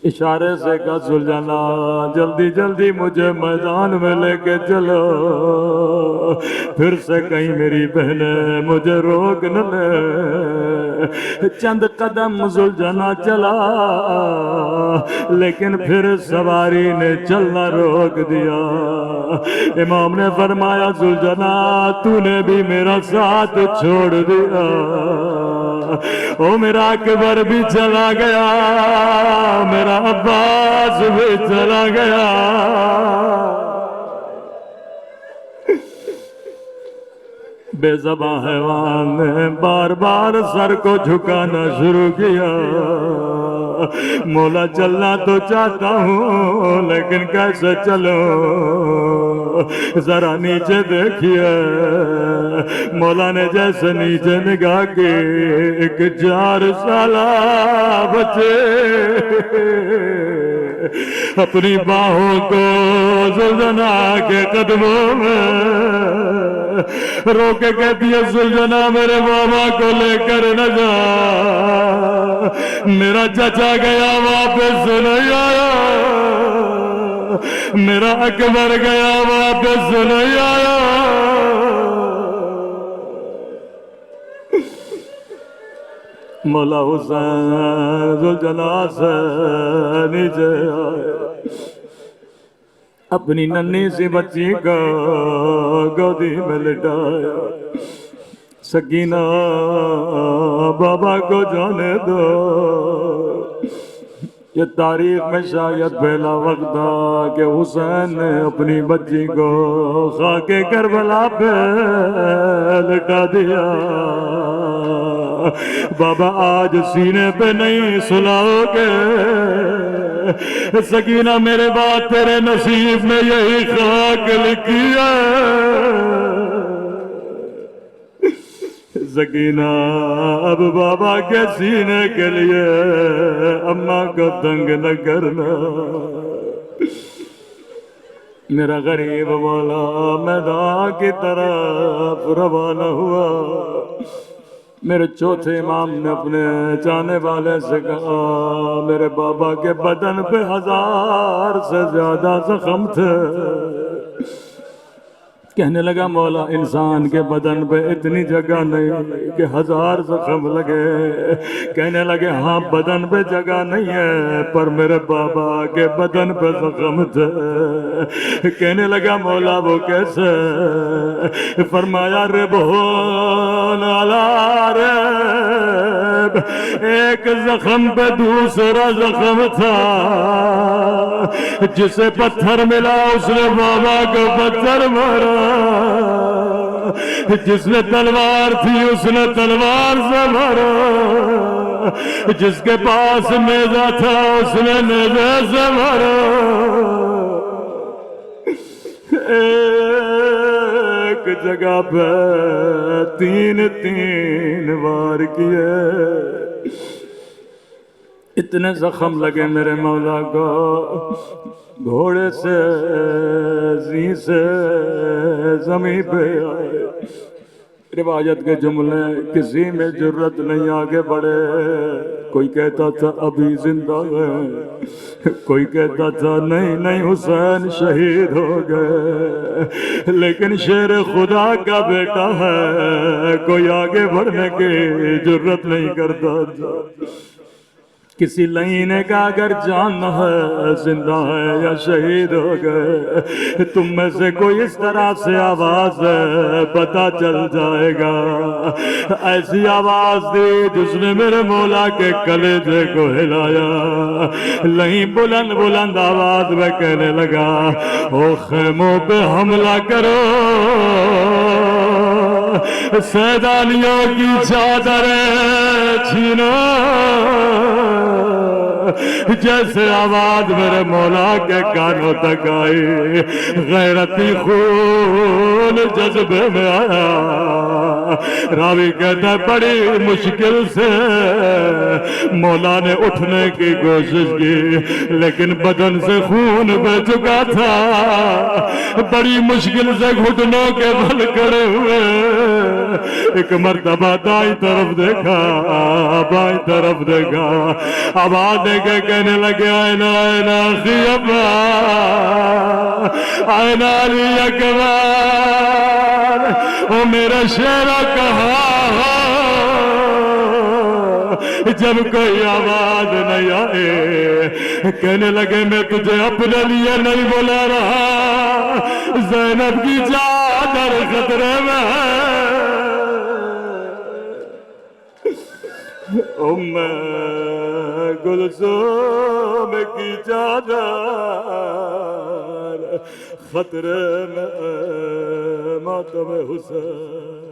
A: اشارے سے کہا ذوالجناب جلدی جلدی مجھے میدان میں لے کے چلو، پھر سے کہیں میری بہنیں مجھے روک نہ لے۔ چند قدم ذوالجناب چلا، لیکن پھر سواری نے چلنا روک دیا۔ امام نے فرمایا ذوالجناب تو نے بھی میرا ساتھ چھوڑ دیا، او میرا اکبر بھی چلا گیا، میرا عباس بھی چلا گیا۔ بے زباں حیوان نے بار بار سر کو جھکانا شروع کیا، مولا چلنا تو چاہتا ہوں لیکن کیسے چلوں، ذرا نیچے دیکھیے۔ مولا نے جیسے نیچے نگاہ کی، ایک 4 سالہ بچے اپنی باہوں کو ذوالجناب کے قدموں میں رو کے کہتی ہے ذوالجناب میرے بابا کو لے کر نہ جا، میرا چچا گیا واپس نہیں آیا، میرا اکبر گیا واپس نہیں آیا۔ مولا حسین ذوالجلال سے نیچے آئے، اپنی ننھی سی بچی کو گودی میں لٹایا، سکینہ بابا کو جانے دو۔ یہ تاریخ میں شاید پہلا وقت تھا کہ حسین نے اپنی بچی کو خاک کربلا پہ لٹا دیا۔ بابا آج سینے پہ نہیں سلاؤ گے، سکینہ میرے بعد تیرے نصیب میں یہی خاک لکھی ہے۔ سکینہ اب بابا کے سینے کے لیے اماں کو تنگ نہ کرنا۔ میرا غریب مولا میدان کی طرف روانہ ہوا۔ میرے چوتھے امام نے اپنے چاہنے والے سے کہا میرے بابا کے بدن پہ 1000 سے زیادہ زخم تھے۔ کہنے لگا مولا انسان کے بدن پہ اتنی جگہ نہیں کہ 1000 زخم لگے۔ کہنے لگے ہاں بدن پہ جگہ نہیں ہے پر میرے بابا کے بدن پہ زخم تھے۔ کہنے لگا مولا وہ کیسے؟ فرمایا ربہون علی رب، ایک زخم پہ دوسرا زخم تھا، جسے پتھر ملا اس نے بابا کو پتھر مارا، جس نے تلوار تھی اس نے تلوار سے مارا، جس کے پاس نیزہ تھا اس نے نیزے سے مارا، ایک جگہ پہ تین وار کیے، اتنے زخم لگے میرے مولا کو، گھوڑے سے زین سے زمین پہ آئے۔ روایت کے جملے کسی میں جرت نہیں آگے بڑھے، کوئی کہتا تھا ابھی زندہ ہے، کوئی کہتا تھا نہیں حسین شہید ہو گئے، لیکن شیر خدا کا بیٹا ہے، کوئی آگے بڑھنے کی جرت نہیں کرتا تھا۔ کسی لئی نے کہا اگر جان ہے زندہ ہے یا شہید ہو گئے، تم میں سے کوئی اس طرح سے آواز ہے پتہ چل جائے گا۔ ایسی آواز دی جس نے میرے مولا کے کلیجے کو ہلایا۔ لئی بلند آواز میں کہنے لگا او خیموں پہ حملہ کرو، سیدانیوں کی چادریں چھینو۔ جیسے آواز میرے مولا کے کانوں تک آئی، غیرتی خون جذبے میں آیا۔ راوی کہتا ہے بڑی مشکل سے مولا نے اٹھنے کی کوشش کی، لیکن بدن سے خون بہ چکا تھا، بڑی مشکل سے گھٹنوں کے بل کھڑے ہوئے۔ ایک مرتبہ دائیں طرف دیکھا، بائیں طرف دیکھا، آواز دے کے کہنے لگے آئینہ اخی عباس، آئینہ علی اکبر، او میرا شیرہ کہاں؟ جب کوئی آواز نہیں آئے کہنے لگے میں تجھے اپنے لیے نہیں بلا رہا، زینب کی چادر خطرے میں ہے، ام گلثوم کی چادر خطرے میں، ماتم حسین۔